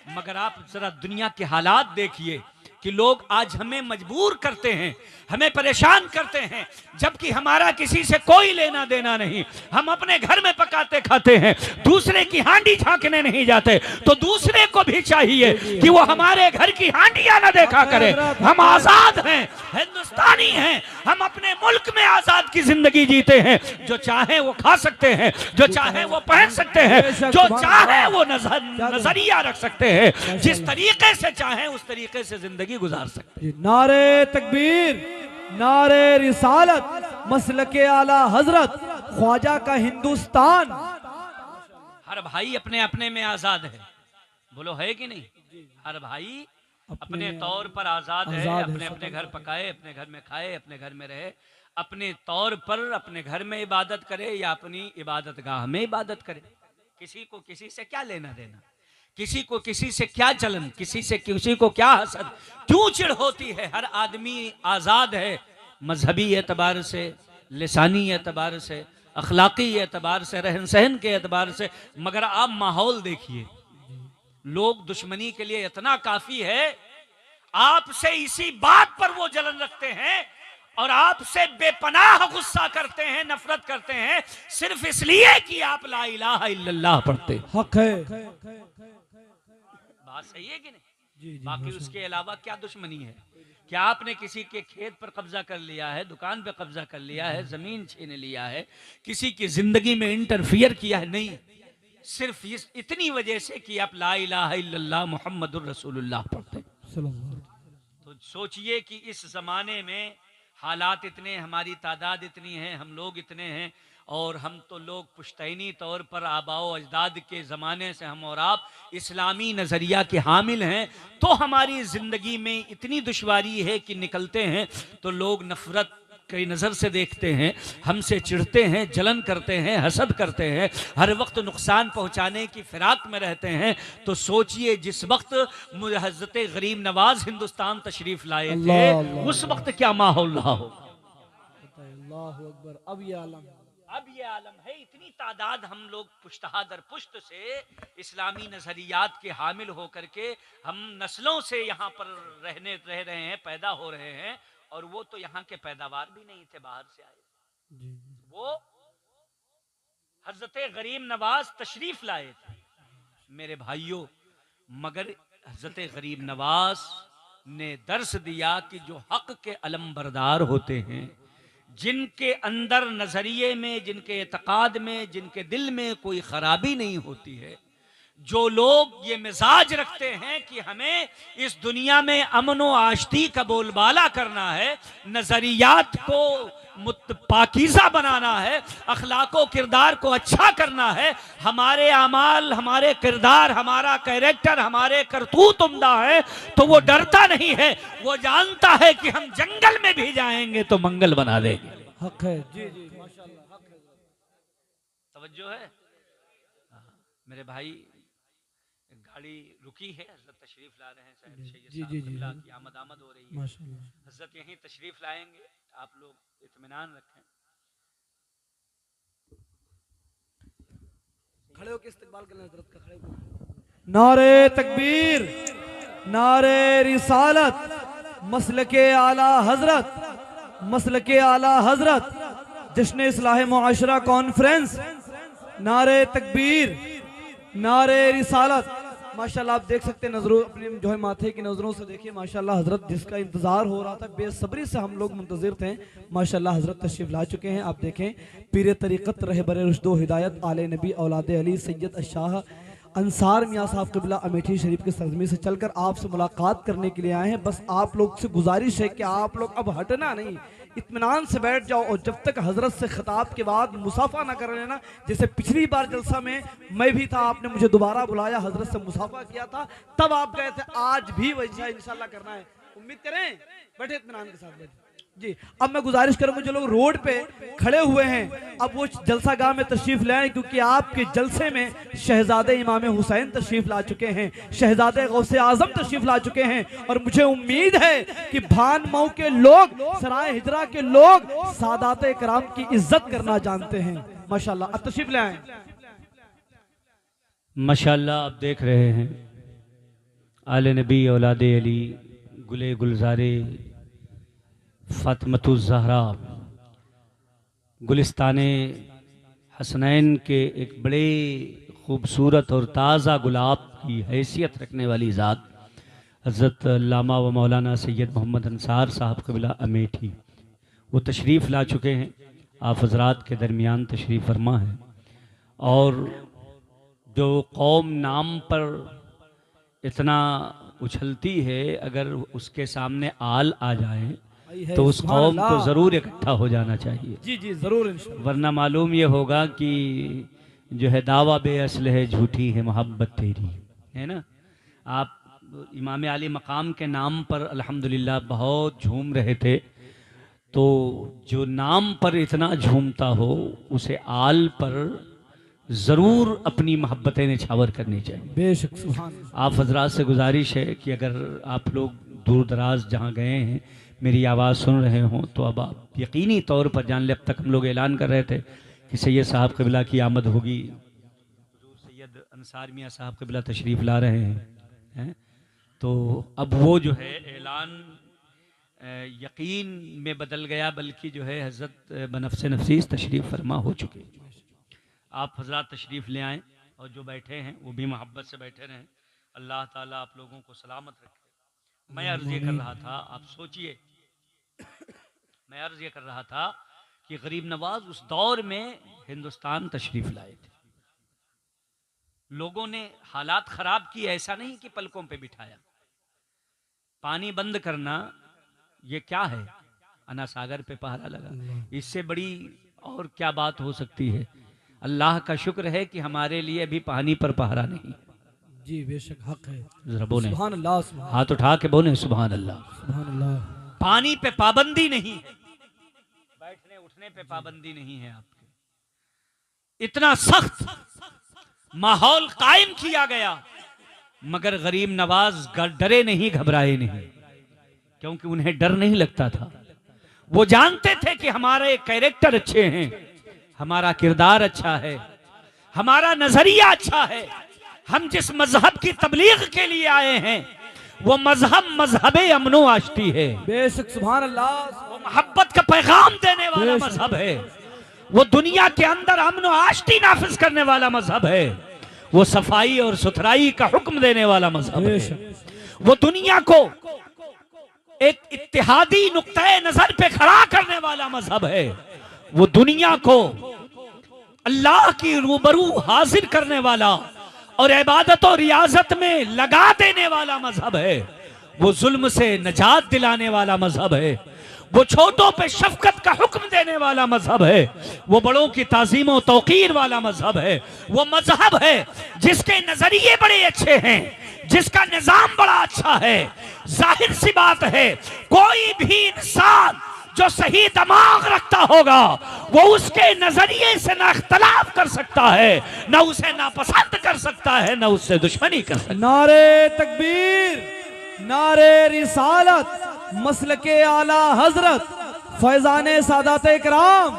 मगर आप जरा दुनिया के हालात देखिए कि लोग आज हमें मजबूर करते हैं, हमें परेशान करते हैं, जबकि हमारा किसी से कोई लेना देना नहीं। हम अपने घर में पकाते खाते हैं, दूसरे की हांडी झांकने नहीं जाते। तो दूसरे को भी चाहिए कि वो हमारे घर की हांडियां ना देखा करे। हम आजाद हैं, हिंदुस्तानी हैं, हम अपने मुल्क में आजाद की जिंदगी जीते हैं। जो चाहे वो खा सकते हैं, जो चाहे वो पहन सकते हैं, जो चाहे वो नजरिया रख सकते हैं। जिस तरीके से चाहे उस तरीके से जिंदगी गुजार सकते हैं। नारे तकबीर, नारे रिसालत, मसलके आला हजरत, ख्वाजा का हिंदुस्तान। हर भाई अपने अपने में आजाद है। बोलो है कि नहीं? हर भाई अपने तौर पर आजाद है। अपने अपने घर पकाए, अपने घर में खाए, अपने घर में रहे, अपने तौर पर अपने घर में इबादत करे या अपनी इबादत गाह में इबादत करे। किसी को किसी से क्या लेना देना, किसी को किसी से क्या चलन, किसी से किसी को क्या हसद, क्यों चिढ़ होती है? हर आदमी आजाद है, मजहबी एतबार से, लिसानी एतबार से, अखलाकी एतबार से, रहन सहन के एतबार से। मगर आप माहौल देखिए, लोग दुश्मनी के लिए इतना काफी है। आपसे इसी बात पर वो जलन रखते हैं और आपसे बेपनाह गुस्सा करते हैं, नफरत करते हैं, सिर्फ इसलिए कि आप ला इलाहा इल्लल्लाह पढ़ते। हक है, बात सही है कि नहीं? जी जी, बाकी उसके अलावा क्या दुश्मनी है? क्या आपने किसी के खेत पर कब्जा कर लिया है, दुकान पर कब्जा कर लिया है, जमीन छीन लिया है, किसी की जिंदगी में इंटरफियर किया है? नहीं, सिर्फ इतनी वजह से कि आप ला इलाहा इल्लल्लाह मुहम्मदुर रसूलुल्लाह पढ़ते। तो सोचिए कि इस जमाने में हालात इतने, हमारी तादाद इतनी है, हम लोग इतने हैं, और हम तो लोग पुश्तैनी तौर पर आबाओ अजदाद के ज़माने से हम और आप इस्लामी नज़रिया के हामिल हैं, तो हमारी ज़िंदगी में इतनी दुश्वारी है कि निकलते हैं तो लोग नफ़रत की नज़र से देखते हैं, हमसे चिढ़ते हैं, जलन करते हैं, हसद करते हैं, हर वक्त नुकसान पहुंचाने की फिराक में रहते हैं। तो सोचिए जिस वक्त हज़रत गरीब नवाज हिंदुस्तान तशरीफ़ लाए थे उस वक्त क्या माहौल रहा हो। अल्लाहु अकबर। अब ये आलम है, इतनी तादाद हम लोग पुश्तहा दर पुश्त से इस्लामी नज़रियात के हामिल होकर के हम नस्लों से यहाँ पर रह रहे हैं, पैदा हो रहे हैं, और वो तो यहाँ के पैदावार भी नहीं थे, बाहर से आए। वो हज़रत गरीब नवाज तशरीफ लाए थे मेरे भाइयों, मगर हज़रत गरीब नवाज ने दर्स दिया कि जो हक के अलम बरदार होते हैं, जिनके अंदर नजरिए में, जिनके एतकाद में, जिनके दिल में कोई खराबी नहीं होती है, जो लोग ये मिजाज रखते हैं कि हमें इस दुनिया में अमन व आश्ती का बोलबाला करना है, नजरियात को पाकीज़ा बनाना है, अखलाको किरदार को अच्छा करना है, हमारे अमाल, हमारे किरदार, हमारा कैरेक्टर, हमारे करतूत उम्दा है, तो वो डरता नहीं है, वो जानता है कि हम जंगल में भी जाएंगे तो मंगल बना देंगे। हक है जी जी, माशाल्लाह, हक है। तवज्जो है मेरे भाई। गाड़ी रुकी है, हजरत तशरीफ ला रहे हैं, जी जी जी, की आमद हो रही है, माशाल्लाह। हजरत यहीं तशरीफ लाएंगे, आप लोग इत्मीनान रखें। खड़े होकर इस्तकबाल करना हजरत का, खड़े होकर। नारे तकबीर, नारे रिसालत, मसलके आला हजरत, मसलके आला हजरत, जश्न इस्लाह मुआशरा कॉन्फ्रेंस। नारे तकबीर, नारे रिसालत। माशाल्लाह आप देख सकते हैं, नजरों अपने जो है माथे की नजरों से देखिए माशाल्लाह, हजरत जिसका इंतजार हो रहा था, बेसब्री से हम लोग मुंतजिर थे, माशाल्लाह हजरत तशरीफ ला चुके हैं। आप देखें, पीर तरीक़त रहबर रुश्दो हिदायत आले नबी औलाद अली सैयद अशाह अंसार मियाँ साहब क़िबला अमेठी शरीफ के सरजमी से चलकर आपसे मुलाकात करने के लिए आए हैं। बस आप लोग से गुजारिश है कि आप लोग अब हटना नहीं, इत्मीनान से बैठ जाओ, और जब तक हजरत से खिताब के बाद मुसाफा ना कर लेना। जैसे पिछली बार जलसा में मैं भी था, आपने मुझे दोबारा बुलाया, हजरत से मुसाफा किया था, तब आप गए थे, आज भी वैसा इंशाल्लाह करना है। उम्मीद करें, बैठे इत्मीनान के साथ बैठे जी। अब मैं गुजारिश करूंगा जो लोग रोड पे खड़े हुए हैं, अब वो जलसा गाह में तशरीफ ले आए, क्योंकि आपके जलसे में शहजादे इमाम हुसैन तशरीफ ला चुके हैं, शहजादे गौसे आजम तशरीफ ला चुके हैं, और मुझे उम्मीद है कि भान मऊ के लोग, सराय हिजरा के लोग सादात कराम की इज्जत करना जानते हैं। माशाल्लाह, अब तशरीफ ले आए। माशाल्लाह आप देख रहे हैं, आले नबी औलादे अली गुले गुलजारे फ़ातिमतुज़ ज़हरा गुलिस्ताने हसनैन के एक बड़े ख़ूबसूरत और ताज़ा गुलाब की हैसियत रखने वाली ज़ात हज़रत अल्लामा व मौलाना सैयद मोहम्मद अंसार साहब क़िबला अमेठी, वो तशरीफ़ ला चुके हैं। आप हज़रात के दरमियान तशरीफ़ फरमा है, और जो कौम नाम पर इतना उछलती है, अगर उसके सामने आल आ जाए तो उस कौम को जरूर इकट्ठा हो जाना चाहिए। जी जी जरूर इंशाअल्लाह, वरना मालूम ये होगा कि जो है दावा बेअसल है, झूठी है मोहब्बत तेरी, है ना। आप इमाम आली मकाम के नाम पर अल्हम्दुलिल्लाह बहुत झूम रहे थे, तो जो नाम पर इतना झूमता हो उसे आल पर ज़रूर अपनी मोहब्बतें निछावर करनी चाहिए। बेशक सुभान। आप हजरात से गुजारिश है कि अगर आप लोग दूर दराज जहाँ गए हैं मेरी आवाज़ सुन रहे हों, तो अब आप यकीनी तौर पर जान ले, अब तक हम लोग ऐलान कर रहे थे कि सैयद साहब क़िबला की आमद होगी, सैयद अंसार मियाँ साहब क़िबला तशरीफ़ ला रहे हैं, तो अब वो जो है ऐलान यकीन में बदल गया, बल्कि जो है हज़रत बनफ़्स नफ़ीस तशरीफ़ फरमा हो चुके। आप हजरात तशरीफ़ ले आएँ, और जो बैठे हैं वो भी मोहब्बत से बैठे रहें। अल्लाह ताला आप लोगों को सलामत रखे। मैं अर्ज़ ये कर रहा था, आप सोचिए, मैं अर्ज़ ये कर रहा था कि गरीब नवाज उस दौर में हिंदुस्तान तशरीफ़ लाए थे, लोगों ने हालात ख़राब किए, ऐसा नहीं कि पलकों पे बिठाया। पानी बंद करना ये क्या है, अना सागर पे पहरा लगा, इससे बड़ी और क्या बात हो सकती है। अल्लाह का शुक्र है कि हमारे लिए अभी पानी पर पहरा नहीं। जी बेशक हक है। जरा बोले सुभान अल्लाह, सुभान हाथ उठा के बोले सुभान अल्लाह। सुभान अल्लाह। पानी पे पाबंदी नहीं है, बैठने उठने पे पाबंदी नहीं है आपके। इतना सख्त माहौल कायम किया गया, मगर गरीब नवाज डरे नहीं, घबराए नहीं, क्योंकि उन्हें डर नहीं लगता था। वो जानते थे कि हमारे कैरेक्टर अच्छे हैं, हमारा किरदार अच्छा है, हमारा नजरिया अच्छा है। हम जिस मजहब की तबलीग के लिए आए हैं वो मजहब मजहब अमनो आष्टी है। बेशक सुभान अल्लाह। वो मोहब्बत का पैगाम देने वाला मजहब है। वो दुनिया के अंदर अमनो आष्टी नाफिज करने वाला मजहब है। वो सफाई और सुथराई का हुक्म देने वाला मजहब है। वो दुनिया को एक इत्तेहादी नुक्ते नजर पे खड़ा करने वाला मजहब है। वो दुनिया को अल्लाह की रूबरू हाजिर करने वाला और इबादत और रियाजत में लगा देने वाला मजहब है। वो जुल्म से नजात दिलाने वाला मजहब है। वो छोटों पे शफकत का हुक्म देने वाला मजहब है। वो बड़ों की ताजीम और तौकीर वाला मजहब है। वो मजहब है जिसके नजरिए बड़े अच्छे हैं, जिसका निजाम बड़ा अच्छा है। जाहिर सी बात है, कोई भी इंसान जो सही दिमाग रखता होगा वो उसके नजरिए से ना इख्तलाफ कर सकता है, ना उसे नापसंद कर सकता है, ना उससे दुश्मनी कर सकता है। नारे तकबीर, नारे रिसालत, मसलके आला हजरत, फैजाने सादात इकराम,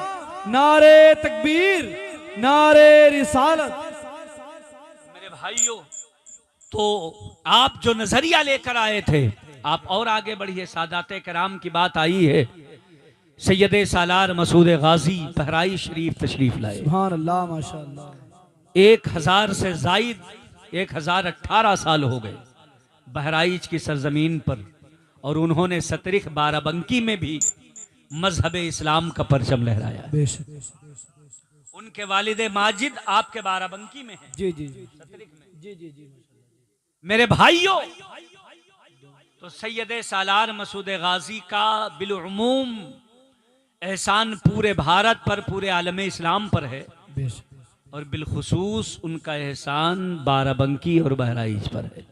नारे तकबीर, नारे रिसालत। मेरे भाइयों, तो आप जो नजरिया लेकर आए थे आप और आगे बढ़िए। सादात किराम की बात आई है, सैयद सालार मसूद गाजी बहराइच शरीफ तशरीफ लाए। सुभान अल्लाह, माशाअल्लाह। 1000 से जायद 1018 साल हो गए बहराइच की सरजमीन पर, और उन्होंने सतरिख बाराबंकी में भी मजहब इस्लाम का परचम लहराया। उनके वालिद माजिद आपके बाराबंकी में हैं। जी जी सतरिख में। जी जी जी। मेरे भाइयों, तो सैयद सालार मसूद गाजी का बिलउमूम एहसान पूरे भारत पर, पूरे आलम इस्लाम पर है, और बिलखुसूस उनका एहसान बाराबंकी और बहराइच पर है।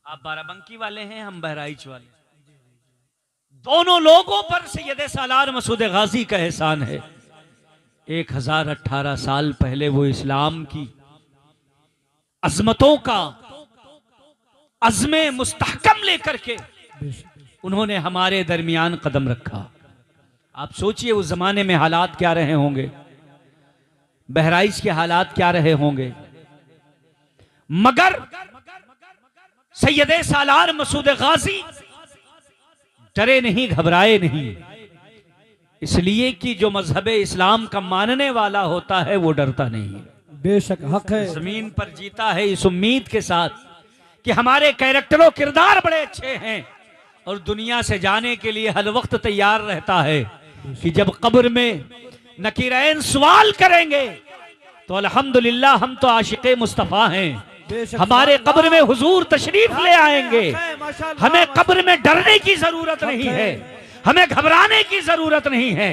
आप बाराबंकी वाले हैं, हम बहराइच वाले। दोनों लोगों पर सैयद सालार मसूद गाजी का एहसान है। 1018 साल पहले वो इस्लाम की अजमतों का अज़्मे मुस्तहकम लेकर के उन्होंने हमारे दरमियान कदम रखा। आप सोचिए उस जमाने में हालात क्या रहे होंगे, बहराइच के हालात क्या रहे होंगे। मगर सैयद सालार मसूद गाजी डरे नहीं, घबराए नहीं, इसलिए कि जो मजहब इस्लाम का मानने वाला होता है वो डरता नहीं है। बेशक हक है। जमीन पर जीता है इस उम्मीद के साथ कि हमारे कैरेक्टरों किरदार बड़े अच्छे हैं, और दुनिया से जाने के लिए हर वक्त तैयार रहता है कि जब कब्र में नकीरैन सवाल करेंगे तो अल्हम्दुलिल्लाह हम तो आशिक़े मुस्तफ़ा हैं, हमारे कब्र में हुजूर तशरीफ ले आएंगे। हमें कब्र में डरने की जरूरत नहीं है, हमें घबराने की जरूरत नहीं है,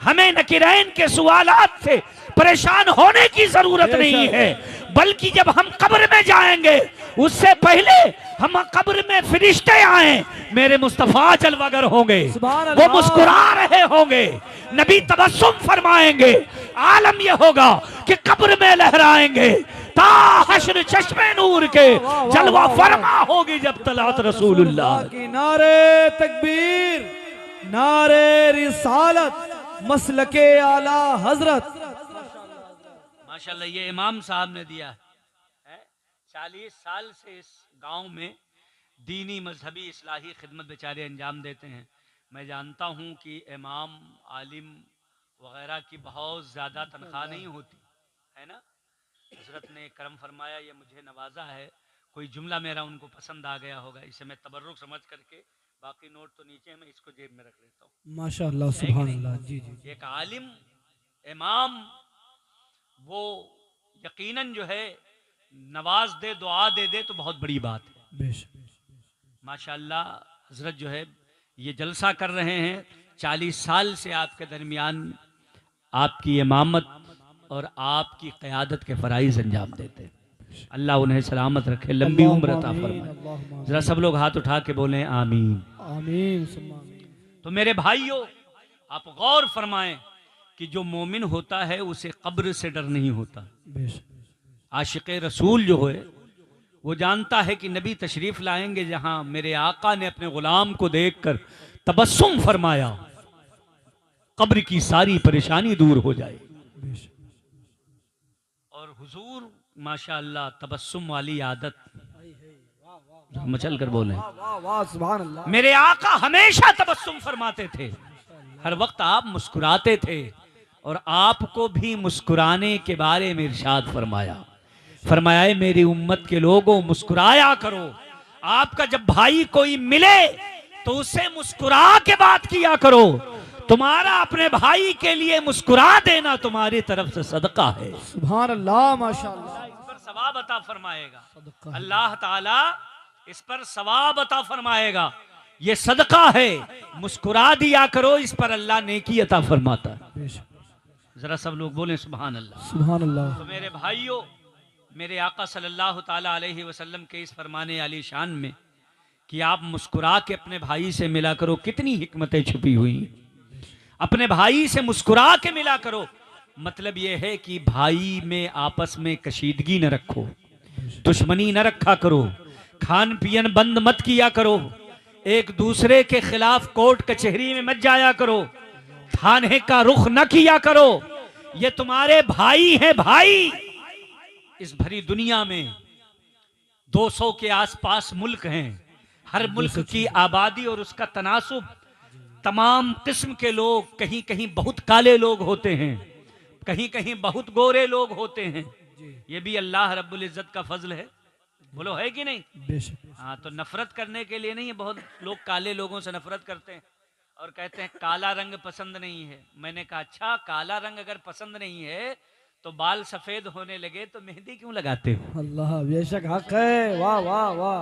हमें नकीरैन के सवालात से परेशान होने की जरूरत नहीं है। बल्कि जब हम कब्र में जाएंगे उससे पहले हम कब्र में फरिश्ते आए, मेरे मुस्तफा जलवागर होंगे, वो मुस्कुरा रहे होंगे, नबी तबस्सुम फरमाएंगे। आलम यह होगा कि कब्र में लहराएंगे ता हश्र चश्मे नूर के जलवा फरमा होगी जब तलात रसूलुल्लाह की। नारे तकबीर, नारे रिसालत, मसलके आला हजरत। माशाल्लाह, ये इमाम साहब ने दिया है। 40 साल से इस गांव में दीनी मजहबी इस्लाही खिदमत बेचारे अंजाम देते हैं। मैं जानता हूं कि इमाम आलिम वगैरह की बहुत ज़्यादा तनख्वाह नहीं होती है ना। हजरत ने करम फरमाया, ये मुझे नवाजा है। कोई जुमला मेरा उनको पसंद आ गया होगा, इसे मैं तबर्रुक समझ करके, बाकी नोट तो नीचे है, मैं इसको जेब में रख लेता हूँ। माशाअल्लाह, सुभान अल्लाह। जी जी। एक आलिम इमाम वो यकीनन जो है नवाज दे, दुआ दे दे तो बहुत बड़ी बात है। माशाअल्लाह हजरत जो है ये जलसा कर रहे हैं। 40 साल से आपके दरमियान आपकी इमामत और आपकी क़यादत के फ़राइज़ अंजाम देते हैं। अल्लाह उन्हें सलामत रखे, लंबी उम्र अता फरमाए। ज़रा सब लोग हाथ उठा के बोलें आमीन। आमीन सुम्मा आमीन। तो मेरे भाइयों, आप गौर फरमाएं कि जो मोमिन होता है उसे कब्र से डर नहीं होता। आशिक़ रसूल जो है वो जानता है कि नबी तशरीफ़ लाएंगे जहां मेरे आका ने अपने ग़ुलाम को देखकर तबस्सुम फरमाया, कब्र की सारी परेशानी दूर हो जाए। और हुजूर माशाअल्लाह तबस्सुम वाली आदत, मचल कर बोले वाह वाह सुभान अल्लाह। मेरे आका हमेशा तबस्सुम फरमाते थे, हर वक्त आप मुस्कुराते थे। और आपको भी मुस्कुराने के बारे में इरशाद फरमाया, फरमाया मेरी उम्मत के लोगों मुस्कुराया करो। आपका जब भाई कोई मिले तो उससे मुस्कुरा के बात किया करो। तुम्हारा अपने भाई के लिए मुस्कुरा देना तुम्हारी तरफ से सदका है। सुभान अल्लाह माशाअल्लाह। इस पर सवाब अता फरमाएगा अल्लाह ताला, इस पर सवाब अता फरमाएगा। ये सदका है, मुस्कुरा दिया करो, इस पर अल्लाह नेकी अता फरमाता है। जरा सब लोग बोलें सुभान अल्लाह सुभान अल्लाह। तो मेरे भाइयों, मेरे आका सल्लल्लाहु ताला अलैहि वसल्लम के इस फरमाने आली शान में कि आप मुस्कुरा के अपने भाई से मिला करो, कितनी हिकमतें छुपी हुई। अपने भाई से मुस्कुरा के मिला करो, मतलब यह है कि भाई में आपस में कशीदगी न रखो, दुश्मनी न रखा करो, खान पियन बंद मत किया करो, एक दूसरे के खिलाफ कोर्ट कचहरी में मत जाया करो, थाने का रुख न किया करो। ये तुम्हारे भाई हैं भाई। इस भरी दुनिया में 200 के आसपास मुल्क हैं, हर मुल्क की आबादी और उसका तनासुब, तमाम किस्म के लोग, कहीं कहीं बहुत काले लोग होते हैं, कहीं कहीं बहुत गोरे लोग होते हैं। ये भी अल्लाह रब्बुल इज्जत का फजल है, बोलो है कि नहीं? हाँ, तो नफरत करने के लिए नहीं है। बहुत लोग काले लोगों से नफरत करते हैं और कहते हैं काला रंग पसंद नहीं है। मैंने कहा अच्छा, काला रंग अगर पसंद नहीं है तो बाल सफेद होने लगे तो मेहंदी क्यों लगाते हो? अल्लाह बेशक हक है। वाह वाह वाह।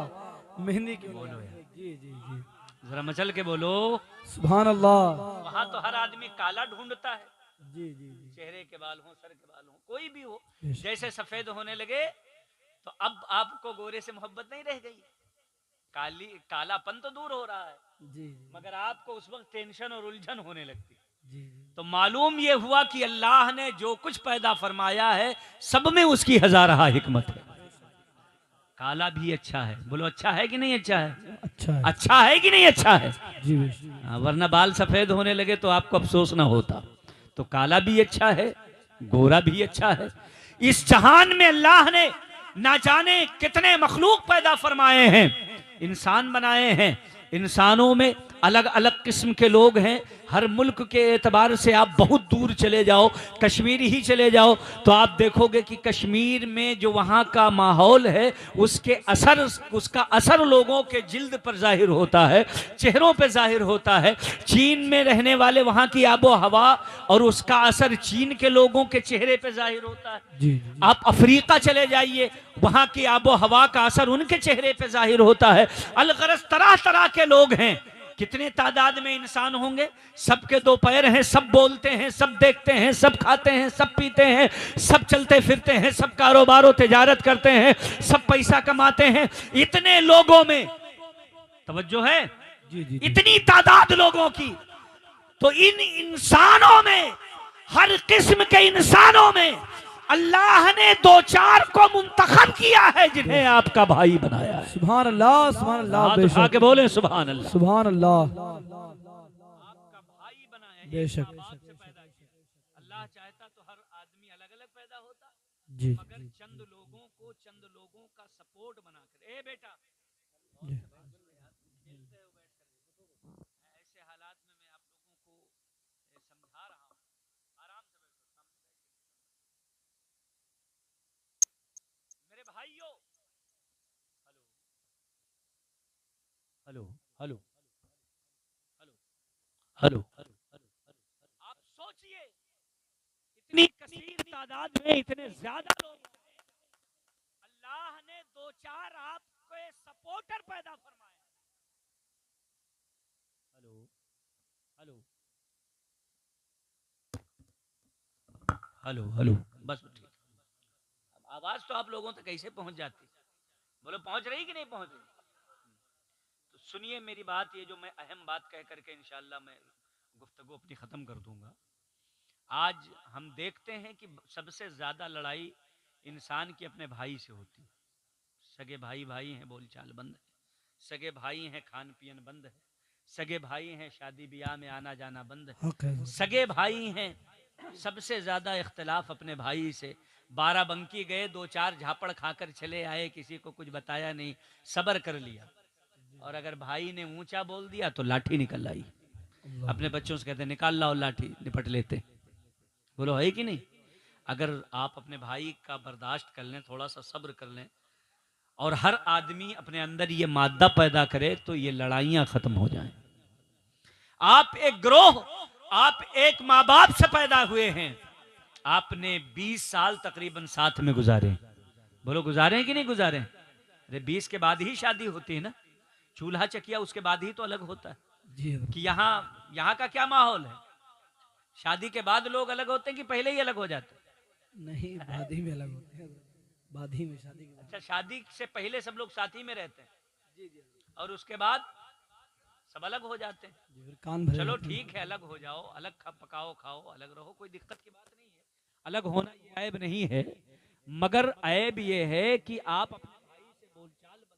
मेहंदी क्यों बोलो यार? जी जी जी, जरा मचल के बोलो सुभान अल्लाह। वहां तो हर आदमी काला ढूंढता है, जी जी जी, चेहरे के बाल हो, सर के बाल हो, कोई भी हो। जैसे सफेद होने लगे तो अब आपको गोरे से मोहब्बत नहीं रह गई, कालापन तो दूर हो रहा है, जी मगर आपको उस वक्त टेंशन और उलझन होने लगती। जी। तो मालूम ये हुआ कि अल्लाह ने जो कुछ पैदा फरमाया है सब में उसकी हजारहा हिकमत है। काला भी अच्छा है, बोलो अच्छा है कि नहीं अच्छा है? अच्छा है। अच्छा है कि नहीं अच्छा है? जी वरना बाल सफेद होने लगे तो आपको अफसोस ना होता। तो काला भी अच्छा है, गोरा भी अच्छा है। इस जहान में अल्लाह ने ना जाने कितने मखलूक पैदा फरमाए हैं, इंसान बनाए हैं। इंसानों में अलग अलग किस्म के लोग हैं। हर मुल्क के एतबार से आप बहुत दूर चले जाओ, कश्मीर ही चले जाओ, तो आप देखोगे कि कश्मीर में जो वहाँ का माहौल है उसका असर लोगों के जिल्द पर जाहिर होता है, चेहरों पर जाहिर होता है। चीन में रहने वाले वहाँ की आबो हवा और उसका असर चीन के लोगों के चेहरे पर जाहिर होता है। जी। आप अफ्रीका चले जाइए, वहाँ की आबो हवा का असर उनके चेहरे पर जाहिर होता है। अलगरज तरह तरह के लोग हैं, कितने तादाद में इंसान होंगे, सबके दो पैर हैं, सब बोलते हैं, सब देखते हैं, सब खाते हैं, सब पीते हैं, सब चलते फिरते हैं, सब कारोबार और तिजारत करते हैं, सब पैसा कमाते हैं। इतने लोगों में तवज्जो है? जी जी, इतनी तादाद लोगों की, तो इन इंसानों में, हर किस्म के इंसानों में अल्लाह ने दो चार को मुंतखब किया है जिन्हें आपका भाई बनाया है। सुभान अल्लाह सुभान अल्लाह। बेशक आके बोले सुभान अल्लाह। सुभान अल्लाह। आपका भाई बनाया है, बेशक। अल्लाह चाहता तो हर आदमी अलग अलग पैदा होता, जी मगर चंद लोगों का सपोर्ट बनाकर। ए बेटा, ऐसे हालात में मैं आप लोगों को समझा रहा हूँ, आराम से बैठो। मेरे भाइयों, हेलो हेलो हेलो हेलो, आप सोचिए इतनी कसीर तादाद में इतने ज्यादा लोग, अल्लाह ने दो चार आपके सपोर्टर पैदा फरमाए। हेलो हेलो, हेलो हेलो, बस ठीक। अब आवाज तो आप लोगों तक कैसे पहुंच जाती? बोलो पहुंच रही कि नहीं पहुंच रही? तो सुनिए मेरी बात, ये जो मैं अहम बात कह करके इंशाअल्लाह मैं गुफ्तगू अपनी खत्म कर दूंगा। आज हम देखते हैं कि सबसे ज्यादा लड़ाई इंसान की अपने भाई से होती है। सगे भाई भाई हैं, बोलचाल बंद है। सगे भाई हैं, खान पियन बंद है। सगे भाई हैं, शादी ब्याह में आना जाना बंद है। सगे भाई हैं, सबसे ज्यादा इख्तिलाफ अपने भाई से। बाराबंकी गए, 2-4 झापड़ खाकर चले आए, किसी को कुछ बताया नहीं, सबर कर लिया। और अगर भाई ने ऊंचा बोल दिया तो लाठी निकल आई। अपने बच्चों से कहते निकाल लाओ लाठी, निपट लेते। बोलो है कि नहीं? अगर आप अपने भाई का बर्दाश्त कर लें, थोड़ा सा सब्र कर लें, और हर आदमी अपने अंदर ये मादा पैदा करे, तो ये लड़ाइयां खत्म हो जाएं। आप एक ग्रोह, आप एक माँ बाप से पैदा हुए हैं, आपने 20 साल तकरीबन साथ में गुजारे। बोलो गुजारे हैं कि नहीं गुजारे? अरे 20 के बाद ही शादी होती है ना। चूल्हा चकिया उसके बाद ही तो अलग होता है जी कि यहाँ का क्या माहौल है? शादी के बाद लोग अलग होते हैं कि पहले ही अलग हो जाते हैं? नहीं, बाद ही में अलग होते हैं, बाद ही में शादी के बाद। अच्छा, शादी से पहले सब लोग साथ ही में रहते हैं जी जी, और उसके बाद सब अलग हो जाते हैं जी, फिर कान भरे चलो रहते हैं। ठीक है, अलग हो जाओ, अलग पकाओ खाओ, अलग रहो, कोई दिक्कत की बात नहीं है। अलग होना ये ऐब नहीं है, मगर ऐब ये है कि आप अपने भाई से बोलचाल बंद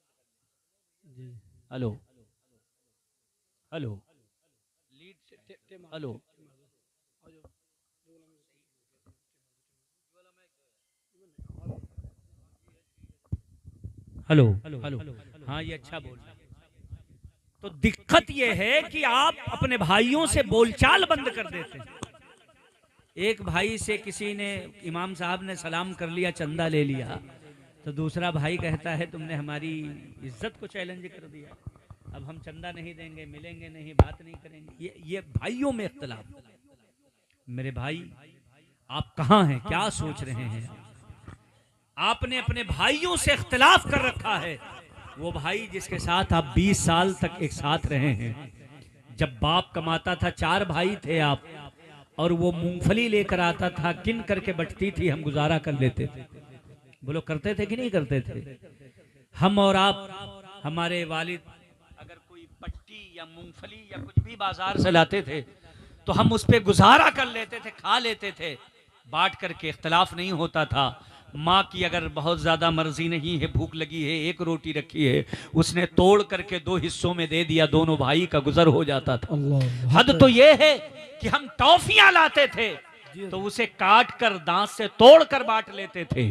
कर जी। हेलो हेलो लीड से हेलो हेलो हेलो, हाँ ये अच्छा बोल रहा है। तो दिक्कत ये है कि आप अपने भाइयों से बोलचाल बंद कर देते हैं। एक भाई से किसी ने, इमाम साहब ने सलाम कर लिया, चंदा ले लिया, तो दूसरा भाई कहता है तुमने हमारी इज्जत को चैलेंज कर दिया, अब हम चंदा नहीं देंगे, मिलेंगे नहीं, बात नहीं करेंगे। ये भाइयों में इख्तिलाफ। मेरे भाई आप कहाँ हैं, क्या सोच रहे हैं? आपने अपने भाइयों से इख्तिलाफ कर रखा है। वो भाई जिसके साथ आप 20 साल तक एक साथ रहे हैं, जब बाप कमाता था, 4 भाई थे आप, और वो मूंगफली लेकर आता था, किन करके बटती थी, हम गुजारा कर लेते थे। बोलो करते थे कि नहीं करते थे? हम और आप, हमारे वालिद अगर कोई पट्टी या मूंगफली या कुछ भी बाजार से लाते थे तो हम उस पे गुजारा कर लेते थे, खा लेते थे, बांट करके, इख्तिलाफ नहीं होता था। माँ की अगर बहुत ज्यादा मर्जी नहीं है, भूख लगी है, एक रोटी रखी है, उसने तोड़ करके 2 हिस्सों में दे दिया, दोनों भाई का गुजर हो जाता था। हद तो ये है कि हम टॉफियां लाते थे तो उसे काट कर, दांत से तोड़ कर बांट लेते थे।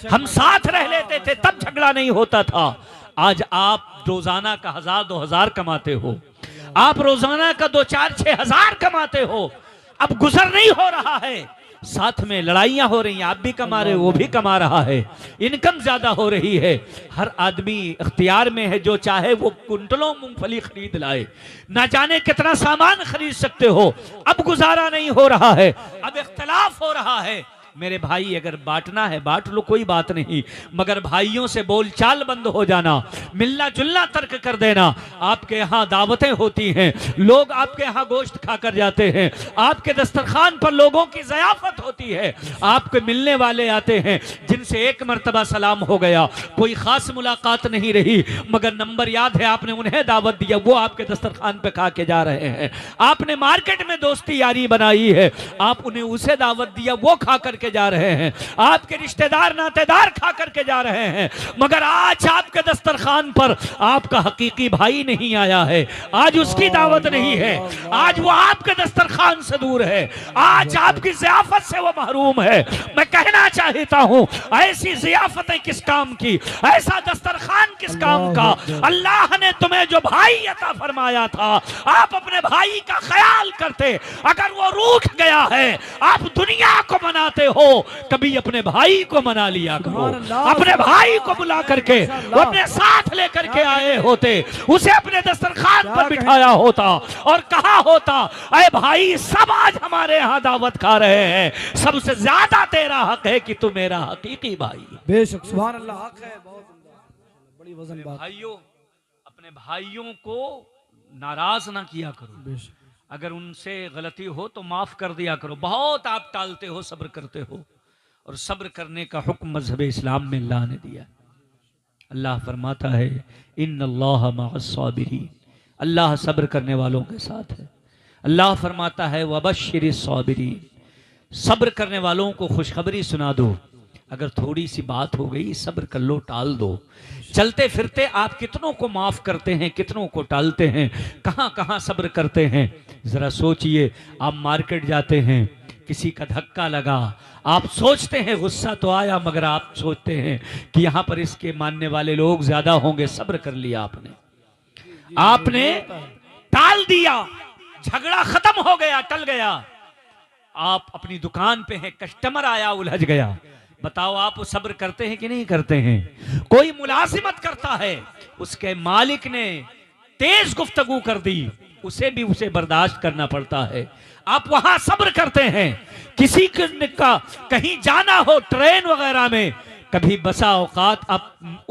हम साथ रह लेते थे, तब झगड़ा नहीं होता था। आज आप रोजाना का 1000-2000 कमाते हो, आप रोजाना का 2-4-6 हजार कमाते हो, अब गुजर नहीं हो रहा है, साथ में लड़ाइयां हो रही हैं, आप भी कमा रहे हो, वो भी कमा रहा है, इनकम ज्यादा हो रही है। हर आदमी इख्तियार में है, जो चाहे वो कुंटलों मूंगफली खरीद लाए, ना जाने कितना सामान खरीद सकते हो। अब गुजारा नहीं हो रहा है, अब इख्तिलाफ हो रहा है। मेरे भाई अगर बांटना है बांट लो, कोई बात नहीं, मगर भाइयों से बोलचाल बंद हो जाना, मिलना जुलना तर्क कर देना। आपके यहाँ दावतें होती हैं, लोग आपके यहाँ गोश्त खाकर जाते हैं, आपके दस्तरखान पर लोगों की ज़याफत होती है, आपके मिलने वाले आते हैं जिनसे एक मर्तबा सलाम हो गया, कोई खास मुलाकात नहीं रही, मगर नंबर याद है, आपने उन्हें दावत दिया, वो आपके दस्तरखान पे खा के जा रहे हैं। आपने मार्केट में दोस्ती यारी बनाई है, आप उन्हें उसे दावत दिया, वो खा करके जा रहे हैं। आपके रिश्तेदार नातेदार खा करके जा रहे हैं, मगर आज आपके दस्तरखान पर आपका हकीकी भाई नहीं आया है, आज उसकी दावत नहीं है, आज वो आपके दस्तरखान से दूर है, आज आपकी ज़ियाफत से वो महरूम है। मैं कहना चाहता हूं, ऐसी ज़ियाफतें किस काम की, ऐसा दस्तरखान किस काम का? अल्लाह ने तुम्हें जो भाई अता फरमाया था, आप अपने भाई का ख्याल करते, अगर वो रूठ गया है, आप दुनिया को मनाते हो, कभी अपने भाई को मना लिया करो। अपने भाई को बुला करके वो अपने साथ लेकर के आए होते, उसे अपने दस्तरखान पर बिठाया होता और कहा होता, अरे भाई सब आज हमारे यहाँ दावत खा रहे हैं, सबसे ज्यादा तेरा हक है कि तू मेरा हकीकी भाई। बेशक, सुभान अल्लाह, हक है, बहुत बड़ी वजन बात। भाइयों, अपने भाइयों को नाराज ना किया करो। अगर उनसे गलती हो तो माफ कर दिया करो। बहुत आप टालते हो, सब्र करते हो, और सब्र करने का हुक्म मजहब इस्लाम में अल्लाह ने दिया। अल्लाह फरमाता है इन्नल्लाह मअस-साबिरीन, अल्लाह सब्र करने वालों के साथ है। अल्लाह फरमाता है वबश्शिरिस साबिरीन, सब्र करने वालों को खुशखबरी सुना दो। अगर थोड़ी सी बात हो गई सब्र कर लो, टाल दो। चलते फिरते आप कितनों को माफ करते हैं, कितनों को टालते हैं, कहां कहां सब्र करते हैं। जरा सोचिए, आप मार्केट जाते हैं, किसी का धक्का लगा, आप सोचते हैं गुस्सा तो आया, मगर आप सोचते हैं कि यहां पर इसके मानने वाले लोग ज्यादा होंगे। सब्र कर लिया आपने टाल दिया, झगड़ा खत्म हो गया, टल गया। आप अपनी दुकान पे हैं, कस्टमर आया, उलझ गया। बताओ आप वो सब्र करते हैं कि नहीं करते हैं? कोई मुलाजिमत करता है, उसके मालिक ने तेज गुफ्तगू कर दी, उसे भी उसे बर्दाश्त करना पड़ता है। आप वहां सब्र करते हैं। किसी का कहीं जाना हो ट्रेन वगैरह में, कभी बसा औकात आप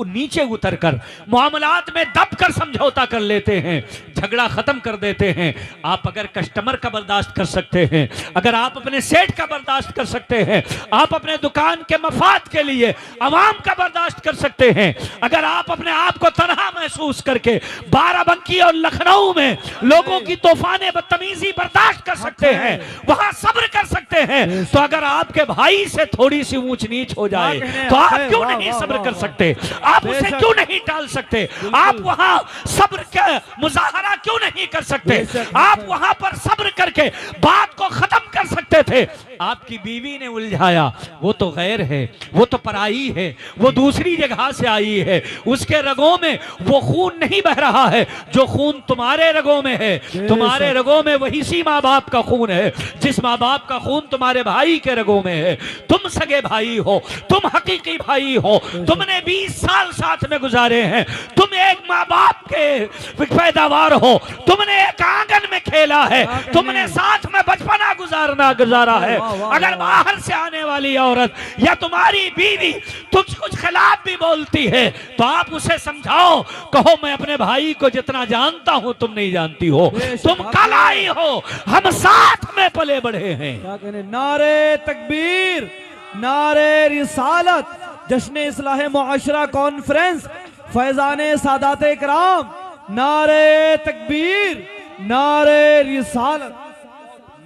नीचे उतर कर मामलात में दब कर समझौता कर लेते हैं, झगड़ा खत्म कर देते हैं। आप अगर कस्टमर का बर्दाश्त कर सकते हैं, अगर आप अपने सेठ का बर्दाश्त कर सकते हैं, आप अपने दुकान के मफाद के लिए अवाम का बर्दाश्त कर सकते हैं, अगर आप अपने आप को तनहा महसूस करके बाराबंकी और लखनऊ में लोगों की तूफाने बदतमीजी बर्दाश्त कर सकते हैं, वहां सब्र कर सकते हैं, तो अगर आपके भाई से थोड़ी सी ऊंच नीच हो जाए तो आप क्यों नहीं सब्र कर सकते? आप उसे क्यों नहीं टाल सकते? आप वहां सब्र का मुजाहरा क्यों नहीं कर सकते? आप वहां पर सब्र करके बात को खत्म कर सकते थे। आपकी बीवी ने उलझाया, वो तो गैर है, वो तो पराई है, वो दूसरी जगह से आई है, उसके रगों में वो खून नहीं बह रहा है जो खून तुम्हारे रगों में है। तुम्हारे रगों में वही सी माँ बाप का खून है जिस माँ बाप का खून तुम्हारे भाई के रगों में है। तुम सगे भाई हो, तुम हकीकी भाई हो, तुमने 20 साल साथ में गुजारे हैं, तुम एक माँ बाप के पैदावार हो, तुमने एक आंगन में खेला है, तुमने साथ में बचपना गुजारा है। अगर बाहर से आने वाली औरत या तुम्हारी बीवी तुझ कुछ खिलाफ भी बोलती है तो आप उसे समझाओ, कहो मैं अपने भाई को जितना जानता हूं तुम नहीं जानती हो, तुम कल आई हो, हम साथ में पले बढ़े हैं। क्या कहने? नारे तकबीर, नारे रिसालत, जश्न इस्लाह मुआशरा कॉन्फ्रेंस, फैजाने सादाते कराम, नारे तकबीर, नारे रिसालत।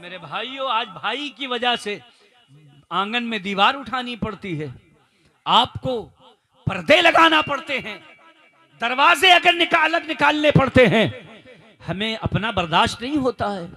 मेरे भाइयों, आज भाई की वजह से आंगन में दीवार उठानी पड़ती है, आपको पर्दे लगाना पड़ते हैं, दरवाजे अगर अलग निकालने पड़ते हैं। हमें अपना बर्दाश्त नहीं होता है।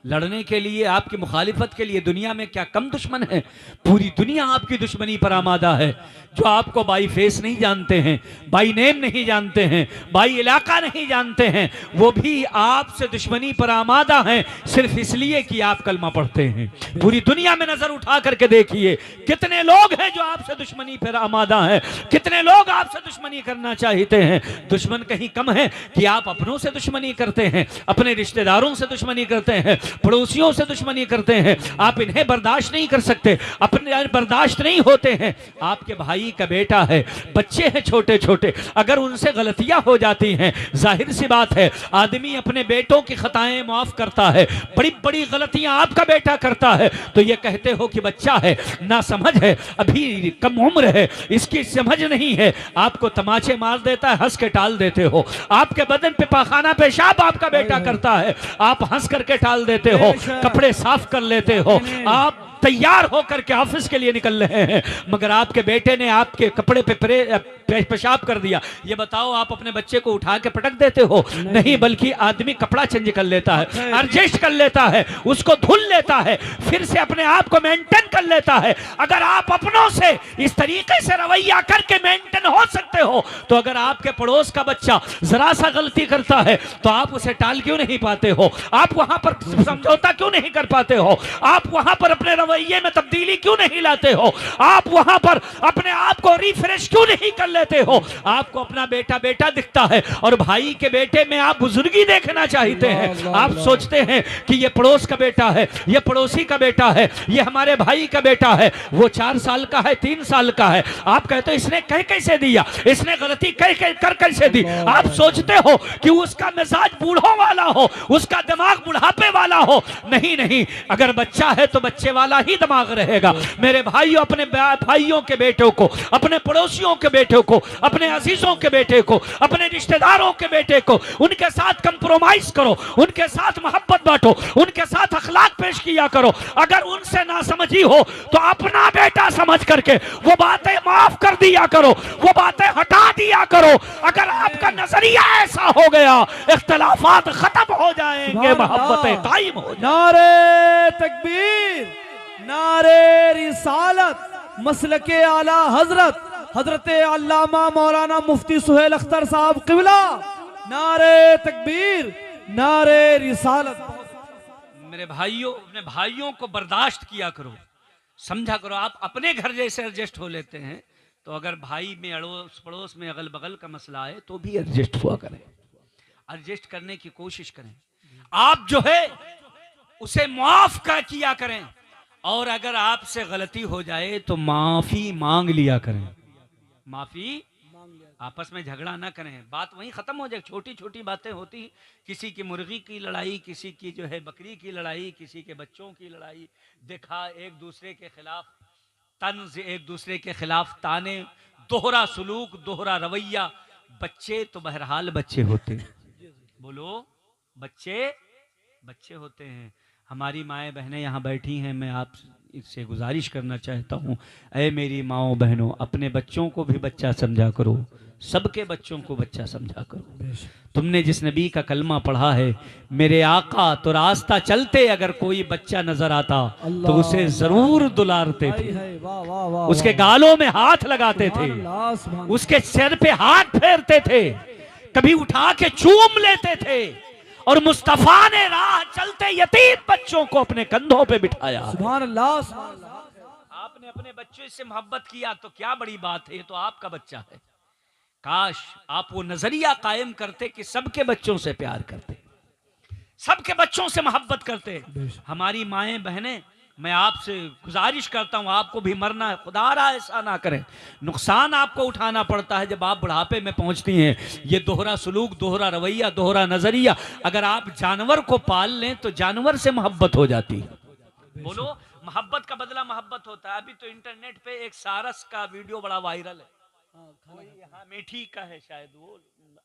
लड़ने के लिए, आपकी मुखालिफत के लिए दुनिया में क्या कम दुश्मन है? पूरी दुनिया आपकी दुश्मनी पर आमादा है। जो आपको बाई फेस नहीं जानते हैं, बाई नेम नहीं जानते हैं, बाई इलाका नहीं जानते हैं, वो भी आपसे दुश्मनी पर आमादा हैं, सिर्फ इसलिए कि आप कलमा पढ़ते हैं। पूरी दुनिया में नजर उठा करके देखिए, कितने लोग हैं जो आपसे दुश्मनी पर आमादा हैं, कितने लोग आपसे दुश्मनी करना चाहते हैं। दुश्मन कहीं कम है कि आप अपनों से दुश्मनी करते हैं, अपने रिश्तेदारों से दुश्मनी करते हैं, पड़ोसियों से दुश्मनी करते हैं। आप इन्हें बर्दाश्त नहीं कर सकते, अपने बर्दाश्त नहीं होते हैं। आपके भाई का बेटा है, बच्चे हैं छोटे छोटे, अगर उनसे गलतियां हो जाती हैं, जाहिर सी बात है आदमी अपने बेटों की खताएं माफ करता है। बड़ी बड़ी गलतियां आपका बेटा करता है तो ये कहते हो कि बच्चा है, ना समझ है, अभी कम उम्र है, इसकी समझ नहीं है, आपको तमाचे मार देता है, हंस के टाल देते हो। आपके बदन पे पाखाना पेशाब आपका बेटा करता है, आप हंस करके टाल देते हो, कपड़े साफ कर लेते हो, आप तैयार होकर के ऑफिस के लिए निकल रहे हैं, मगर आपके बेटे ने आपके कपड़े पे पेशाब कर दिया। ये बताओ, आप अपने बच्चे को उठा के पटक देते हो? नहीं, बल्कि आदमी कपड़ा चेंज कर लेता है, एडजस्ट कर लेता है, उसको धुल लेता है, फिर से अपने आप को मेंटेन कर लेता है। अगर आप अपनों से इस तरीके से रवैया करके मेंटेन हो सकते हो, तो अगर आपके पड़ोस का बच्चा जरा सा गलती करता है तो आप उसे टाल क्यों नहीं पाते हो? आप वहां पर समझौता क्यों नहीं कर पाते हो? आप वहां पर अपने रवैये में तब्दीली क्यों नहीं लाते हो? आप वहां पर अपने आप को रिफ्रेश क्यों नहीं कर लेते हो? आपको अपना बेटा बेटा दिखता है और भाई के बेटे में आप बुजुर्गी देखना चाहते हैं। आप सोचते हैं कि ये पड़ोस का बेटा है, ये पड़ोसी का बेटा है, ये हमारे भाई का बेटा है, वो 4 साल का है, 3 साल का है। आप कहते हो इसने कह कैसे दिया, इसने गलती कर कैसे दी। आप सोचते हो कि उसका मिजाज बूढ़ों वाला हो, उसका दिमाग बुढ़ापे वाला हो। नहीं नहीं, अगर बच्चा है तो बच्चे वाला ही दिमाग रहेगा। मेरे भाइयों, अपने भाइयों के बेटों को, अपने पड़ोसियों के बेटे को, अपने अजीजों के बेटे को, अपने रिश्तेदारों के बेटे को, उनके साथ कंप्रोमाइज करो, उनके साथ मोहब्बत बांटो, उनके साथ अखलाक पेश किया करो। अगर उनसे नासमझी हो तो अपना बेटा समझ करके वो बातें माफ कर दिया करो, वो बातें हटा दिया करो। अगर आपका नजरिया ऐसा हो गया, इख्तिलाफात खत्म हो जाएंगे, मोहब्बतें कायम हो जाएंगी। नारे तकबीर, नारे रिसालत, मसलके आला हजरत हजरत अल्लामा मौलाना मुफ्ती सुहेल अख्तर साहब क़िबला। नारे तकबीर, नारे रिसालत। मेरे भाइयों, अपने भाइयों को बर्दाश्त किया करो, समझा करो। आप अपने घर जैसे एडजस्ट हो लेते हैं, तो अगर भाई में अड़ोस पड़ोस में अगल बगल का मसला है तो भी एडजस्ट हुआ करें, एडजस्ट करने की कोशिश करें। आप जो है उसे माफ किया करें, और अगर आपसे गलती हो जाए तो माफी मांग लिया करें। माफी आपस में झगड़ा ना करें, बात वहीं खत्म हो जाए। छोटी छोटी बातें होती, किसी की मुर्गी की लड़ाई, किसी की जो है बकरी की लड़ाई, किसी के बच्चों की लड़ाई, देखा एक दूसरे के खिलाफ तंज, एक दूसरे के खिलाफ ताने, दोहरा सुलूक, दोहरा रवैया। बच्चे तो बहरहाल बच्चे होते हैं, बोलो बच्चे होते हैं। हमारी माएँ बहनें यहाँ बैठी हैं, मैं आप इससे गुजारिश करना चाहता हूँ, ऐ मेरी माओ बहनों, अपने बच्चों को भी बच्चा समझा करो, सबके बच्चों को बच्चा समझा करो। तुमने जिस नबी का कलमा पढ़ा है, मेरे आका तो रास्ता चलते अगर कोई बच्चा नजर आता तो उसे जरूर दुलारते थे, उसके गालों में हाथ लगाते थे, उसके सिर पे हाथ फेरते थे, कभी उठा के चूम लेते थे, और मुस्तफा ने राह चलते यतीम बच्चों को अपने कंधों पे बिठाया। सुभान अल्लाह। आपने अपने बच्चे से मोहब्बत किया तो क्या बड़ी बात है, ये तो आपका बच्चा है। काश आप वो नजरिया कायम करते कि सबके बच्चों से प्यार करते, सबके बच्चों से मोहब्बत करते। हमारी माएँ बहनें, मैं आपसे गुजारिश करता हूं, आपको भी मरना है, खुदा रहा ऐसा ना करें, नुकसान आपको उठाना पड़ता है जब आप बुढ़ापे में पहुंचती हैं। ये दोहरा सुलूक, दोहरा रवैया, दोहरा नजरिया, अगर आप जानवर को पाल लें तो जानवर से मोहब्बत हो जाती है। बोलो, मोहब्बत का बदला मोहब्बत होता है। अभी तो इंटरनेट पे एक सारस का वीडियो बड़ा वायरल है, हाँ मेठी का है शायद, वो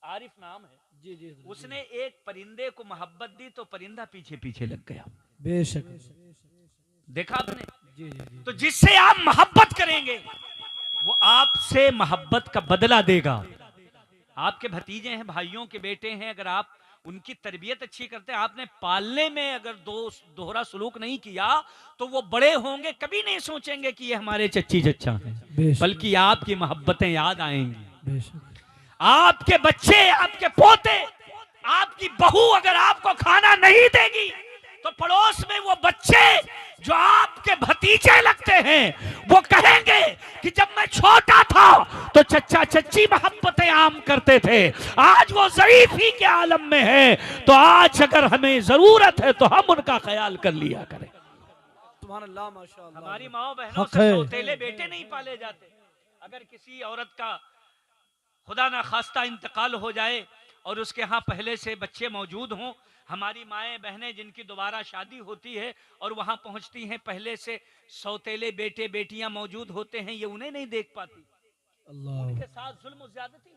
आरिफ नाम है जी। उसने एक परिंदे को मोहब्बत दी तो परिंदा पीछे पीछे लग गया। बेशक देखा आपने जी। तो जिससे आप मोहब्बत करेंगे वो आपसे मोहब्बत का बदला देगा। आपके भतीजे हैं, भाइयों के बेटे हैं, अगर आप उनकी तरबियत अच्छी करते हैं, आपने पालने में अगर दोहरा सुलूक नहीं किया तो वो बड़े होंगे कभी नहीं सोचेंगे कि ये हमारे चच्ची चच्चा हैं, बल्कि आपकी मोहब्बतें याद आएंगी। आपके बच्चे, आपके पोते, आपकी बहू अगर आपको खाना नहीं देगी तो पड़ोस में वो बच्चे जो आपके भतीजे लगते हैं वो कहेंगे कि जब मैं छोटा था तो चच्चा चच्ची मोहब्बतें आम करते थे, आज वो ज़ईफ़ी के आलम में है, तो आज अगर हमें जरूरत है तो हम उनका ख्याल कर लिया करें। सुभान अल्लाह, माशाअल्लाह। हमारी माओ बहनों से सौतेले बेटे नहीं पाले जाते। अगर किसी औरत का खुदा ना खास्ता इंतकाल हो जाए और उसके यहाँ पहले से बच्चे मौजूद हों, हमारी माएँ बहनें जिनकी दोबारा शादी होती है और वहां पहुंचती हैं, पहले से सौतेले बेटे बेटियां मौजूद होते हैं, ये उन्हें नहीं देख पाती, उनके साथ जुल्म ज्यादती।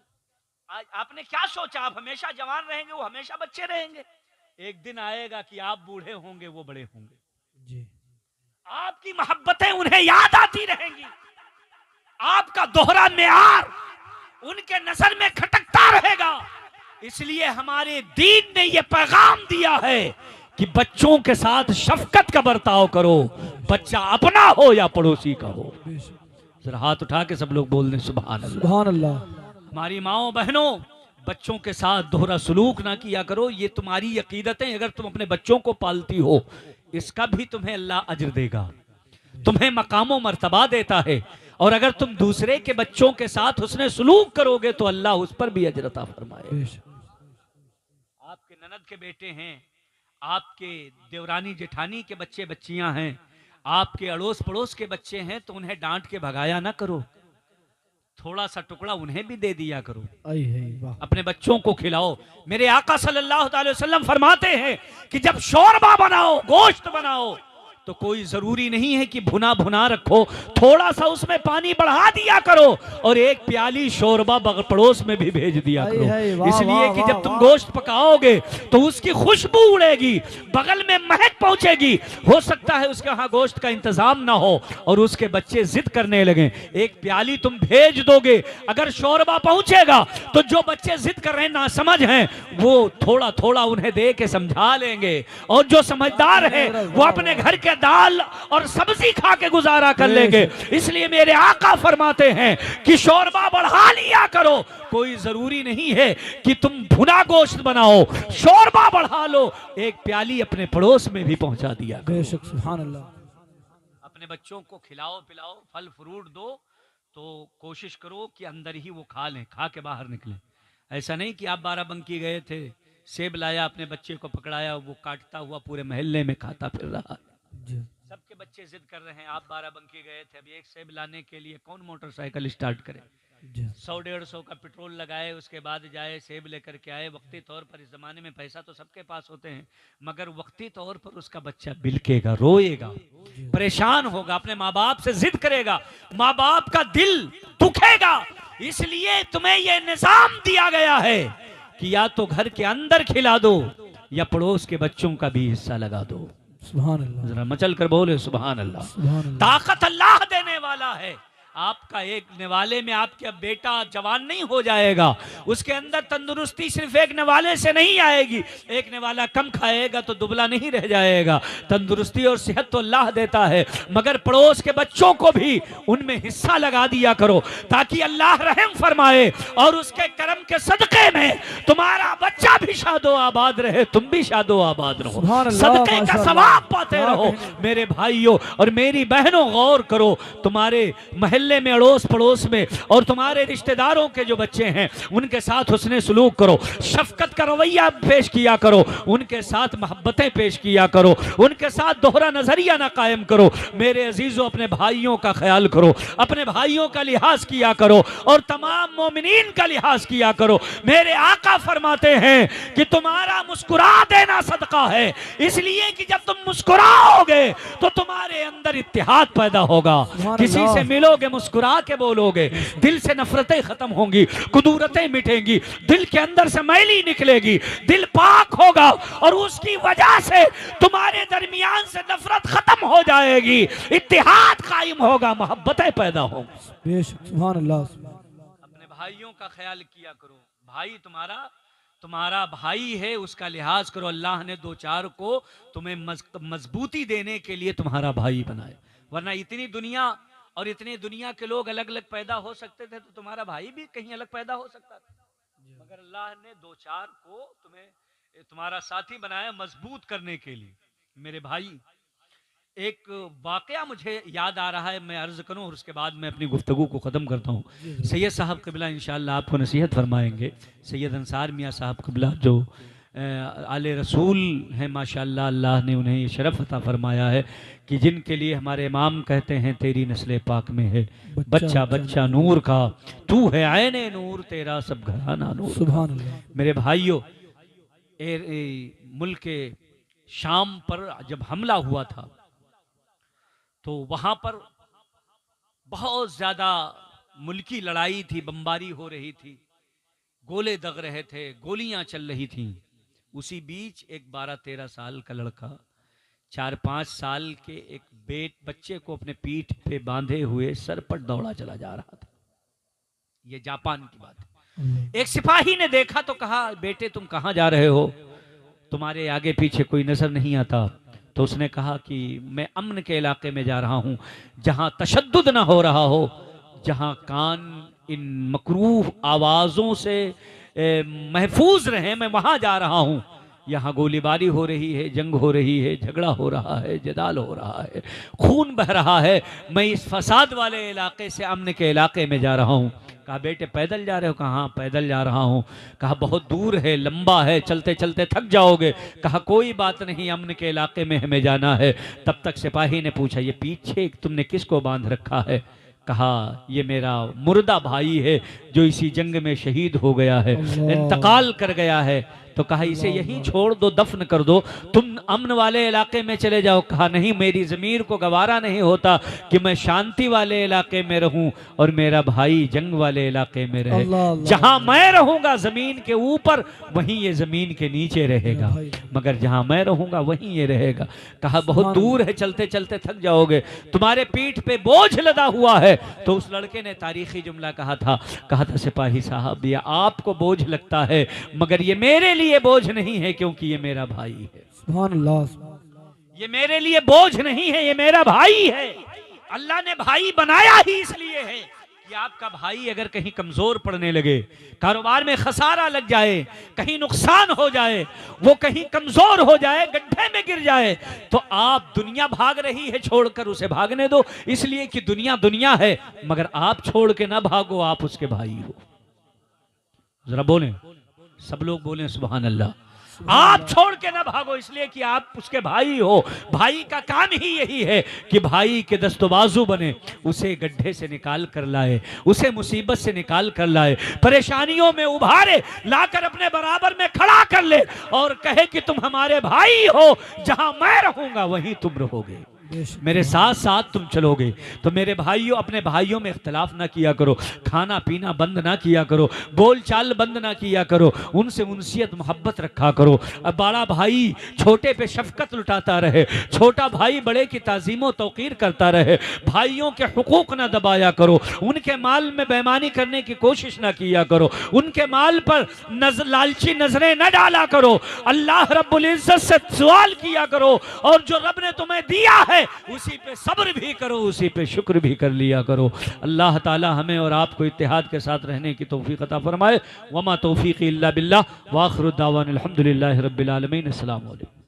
आज आपने क्या सोचा आप हमेशा जवान रहेंगे, वो हमेशा बच्चे रहेंगे? एक दिन आएगा कि आप बूढ़े होंगे, वो बड़े होंगे जी। आपकी मोहब्बतें उन्हें याद आती रहेंगी, आपका दोहरा मेयार उनके नजर में खटकता रहेगा। इसलिए हमारे दीन ने यह पैगाम दिया है कि बच्चों के साथ शफकत का बर्ताव करो, बच्चा अपना हो या पड़ोसी का हो। जरा हाथ उठा के सब लोग बोल दें सुभान अल्लाह, सुभान अल्लाह। हमारी माओ बहनों, बच्चों के साथ दोहरा सुलूक ना किया करो, ये तुम्हारी अकीदत है। अगर तुम अपने बच्चों को पालती हो इसका भी तुम्हें अल्लाह अजर देगा। तुम्हें मकाम मर्तबा देता है, और अगर तुम दूसरे के बच्चों के साथ उसने सुलूक करोगे तो अल्लाह उस पर भी अजर अता फरमाए। आपके ननद के बेटे हैं, आपके देवरानी जेठानी के बच्चे बच्चियां हैं, आपके अड़ोस पड़ोस के बच्चे हैं, तो उन्हें डांट के भगाया ना करो, थोड़ा सा टुकड़ा उन्हें भी दे दिया करो, अपने बच्चों को खिलाओ। मेरे आका सल्लल्लाहु अलैहि वसल्लम फरमाते हैं कि जब शोरबा बनाओ, गोश्त बनाओ, तो कोई जरूरी नहीं है कि भुना भुना रखो, थोड़ा सा उसमें पानी बढ़ा दिया करो और एक प्याली शोरबा पड़ोस में भी भेज दिया करो, इसलिए कि जब तुम गोश्त पकाओगे तो उसकी खुशबू उड़ेगी, बगल में महक पहुंचेगी। हो सकता है उसके यहाँ गोश्त का इंतजाम ना हो और उसके बच्चे जिद करने लगे, एक प्याली तुम भेज दोगे, अगर शोरबा पहुंचेगा तो जो बच्चे जिद कर रहे हैं, ना समझ हैं, वो थोड़ा थोड़ा उन्हें दे के समझा लेंगे, और जो समझदार है वो अपने घर के दाल और सब्जी खा के गुजारा कर लेंगे। इसलिए मेरे आका फरमाते हैं कि शोरबा बढ़ा लिया करो, कोई जरूरी नहीं है कि तुम भुना गोश्त बनाओ, शोरबा बढ़ा लो, एक प्याली अपने पड़ोस में भी पहुंचा दिया करो। सुभान अल्लाह। अपने बच्चों को खिलाओ पिलाओ, फल फ्रूट दो, तो कोशिश करो कि अंदर ही वो खा लें, खा के बाहर निकलें। ऐसा नहीं कि आप बाराबंकी गए थे, सेब लाया, अपने बच्चे को पकड़ाया, वो काटता हुआ पूरे मोहल्ले में खाता फिर रहा। सबके बच्चे जिद कर रहे हैं, आप बाराबंकी गए थे, अब एक सेब लाने के लिए कौन मोटरसाइकिल स्टार्ट करे, 100-150 का पेट्रोल लगाए, उसके बाद जाए सेब लेकर के आए। वक्ती तौर पर इस जमाने में पैसा तो सबके पास होते हैं, मगर वक्ती तौर पर उसका बच्चा बिलकेगा, रोएगा, परेशान होगा, अपने माँ बाप से जिद करेगा, माँ बाप का दिल दुखेगा। इसलिए तुम्हें यह निजाम दिया गया है कि या तो घर के अंदर खिला दो या पड़ोस के बच्चों का भी हिस्सा लगा दो। सुभान अल्लाह। जरा मचल कर बोले सुभान अल्लाह। ताकत अल्लाह देने वाला है। आपका एक निवाले में आपका बेटा जवान नहीं हो जाएगा, उसके अंदर तंदुरुस्ती सिर्फ एक निवाले से नहीं आएगी। एक निवाला कम खाएगा तो दुबला नहीं रह जाएगा, तंदुरुस्ती और सेहत तो अल्लाह देता है, मगर पड़ोस के बच्चों को भी उनमें हिस्सा लगा दिया करो, ताकि अल्लाह रहम फरमाए और उसके करम के सदके में तुम्हारा बच्चा भी शादो आबाद रहे, तुम भी शादो आबाद रहो, सदके का सवाब पाते रहो। मेरे भाइयों और मेरी बहनों, गौर करो, तुम्हारे महल्ले में, अड़ोस पड़ोस में और तुम्हारे रिश्तेदारों के जो बच्चे हैं उनके साथ हुस्ने सलूक करो, शफकत का रवैया पेश किया करो, उनके साथ मोहब्बतें पेश किया करो, उनके साथ दोहरा नजरिया ना कायम करो। मेरे अजीजों, अपने भाइयों का ख्याल करो, अपने भाइयों का लिहाज किया करो और तमाम मोमिनीन का लिहाज किया करो। मेरे आका फरमाते हैं कि तुम्हारा मुस्कुरा देना सदका है, इसलिए कि जब तुम मुस्कुराओगे तो तुम्हारे अंदर इत्तेहाद पैदा होगा, किसी से मिलोगे मुस्कुरा के बोलोगे, दिल से नफरतें खत्म होंगी, कुदूरतें मिटेंगी, दिल के अंदर से मैली निकलेगी, दिल पाक होगा और उसकी वजह से तुम्हारे दरमियान से नफरत खत्म हो जाएगी, इत्तेहाद कायम होगा, मोहब्बतें पैदा होंगी। सुभान अल्लाह। अपने भाइयों का ख्याल किया करो, भाई तुम्हारा भाई है, उसका लिहाज करो। अल्लाह ने दो चार को तुम्हें मजबूती देने के लिए तुम्हारा भाई बनाए, वरना इतनी दुनिया और इतने दुनिया के लोग अलग अलग पैदा हो सकते थे तो तुम्हारा भाई भी कहीं अलग पैदा हो सकता था, मगर अल्लाह ने दो चार को तुम्हें तुम्हारा साथी बनाया मजबूत करने के लिए। मेरे भाई, एक वाकया मुझे याद आ रहा है, मैं अर्ज करूं और उसके बाद मैं अपनी गुफ्तगू को ख़त्म करता हूं। सैयद साहब क़िबला इंशाअल्लाह आपको नसीहत फरमाएंगे। सैयद अंसार मियाँ साहब क़िबला जो आले रसूल हैं, माशाअल्लाह, अल्लाह ने उन्हें ये शरफ़ अता फरमाया है कि जिनके लिए हमारे इमाम कहते हैं तेरी नस्ल पाक में है बच्चा बच्चा नूर का, तू है आयने नूर, तेरा सब घराना नूर। सुभान अल्लाह। मेरे भाइयों, मुल्क शाम पर जब हमला हुआ था तो वहाँ पर बहुत ज़्यादा मुल्की लड़ाई थी, बमबारी हो रही थी, गोले दग रहे थे, गोलियां चल रही थीं। उसी बीच एक 12-13 साल का लड़का 4-5 साल के एक बच्चे को अपने पीठ पे बांधे हुए सर पर दौड़ा चला जा रहा था। ये जापान की बात है। एक सिपाही ने देखा तो कहा, बेटे तुम कहाँ जा रहे हो, तुम्हारे आगे पीछे कोई नजर नहीं आता। तो उसने कहा कि मैं अमन के इलाके में जा रहा हूँ, जहाँ तशद्दुद ना हो रहा हो, जहाँ कान इन मकरूह आवाज़ों से महफूज रहे, मैं वहाँ जा रहा हूँ। यहाँ गोलीबारी हो रही है, जंग हो रही है, झगड़ा हो रहा है, जदाल हो रहा है, खून बह रहा है, मैं इस फसाद वाले इलाके से अमन के इलाके में जा रहा हूँ। कहा बेटे पैदल जा रहे हो? कहा हाँ पैदल जा रहा हूँ। कहा बहुत दूर है, लंबा है, चलते चलते थक जाओगे। कहा कोई बात नहीं, अमन के इलाके में हमें जाना है। तब तक सिपाही ने पूछा ये पीछे तुमने किसको बांध रखा है? कहा ये मेरा मुर्दा भाई है जो इसी जंग में शहीद हो गया है, इंतकाल कर गया है। तो कहा इसे यहीं छोड़ दो, दफन कर दो, तुम अमन वाले इलाके में चले जाओ। कहा नहीं, मेरी ज़मीर को गवारा नहीं होता कि मैं शांति वाले इलाके में रहूं और मेरा भाई जंग वाले इलाके में रहे। जहां मैं रहूंगा ज़मीन के ऊपर, वहीं ये ज़मीन के नीचे रहेगा, मगर जहां मैं रहूंगा वहीं ये रहेगा। कहा बहुत दूर है, चलते चलते थक जाओगे, तुम्हारे पीठ पे बोझ लदा हुआ है। तो उस लड़के ने तारीखी जुमला कहा था सिपाही साहब ये आपको बोझ लगता है, मगर ये मेरे लिए बोझ नहीं है, क्योंकि ये मेरा भाई है। सुभान अल्लाह। ये मेरे लिए बोझ नहीं है, ये मेरा भाई है। अल्लाह ने भाई बनाया ही इसलिए है कि आपका भाई अगर कहीं कमजोर पड़ने लगे, कारोबार में खसारा लग जाए, कहीं नुकसान हो जाए, वो कहीं कमजोर हो जाए, गड्ढे में गिर जाए, तो आप दुनिया भाग रही है छोड़कर उसे भागने दो, इसलिए कि दुनिया दुनिया है, मगर आप छोड़ के ना भागो, आप उसके भाई हो। जरा बोलें, सब लोग बोलें सुभान अल्लाह। आप छोड़ के ना भागो, इसलिए कि आप उसके भाई हो। भाई का काम ही यही है कि भाई के दस्तबाजू बने, उसे गड्ढे से निकाल कर लाए, उसे मुसीबत से निकाल कर लाए, परेशानियों में उभारे, लाकर अपने बराबर में खड़ा कर ले और कहे कि तुम हमारे भाई हो, जहां मैं रहूंगा वहीं तुम रहोगे, मेरे साथ साथ तुम चलोगे। तो मेरे भाइयों, अपने भाइयों में इख्तलाफ ना किया करो, खाना पीना बंद ना किया करो, बोल चाल बंद ना किया करो, उनसे उनसियत मोहब्बत रखा करो। अब बड़ा भाई छोटे पे शफकत लुटाता रहे, छोटा भाई बड़े की ताज़ीम तौकीर करता रहे, भाइयों के हुकूक ना दबाया करो, उनके माल में बेईमानी करने की कोशिश ना किया करो, उनके माल पर लालची नजरें न डाला करो, अल्लाह रब्बुल इज्जत से सवाल किया करो, और जो रब ने तुम्हें दिया है उसी पे सब्र भी करो, उसी पे शुक्र भी कर लिया करो। अल्लाह ताला हमें और आपको इत्तेहाद के साथ रहने की तौफीक अता फरमाए। वमा तौफीक़ी इल्ला बिल्लाह व आखिरु दावाना अल्हम्दुलिल्लाहि रब्बिल आलमीन। अस्सलामु अलैकुम।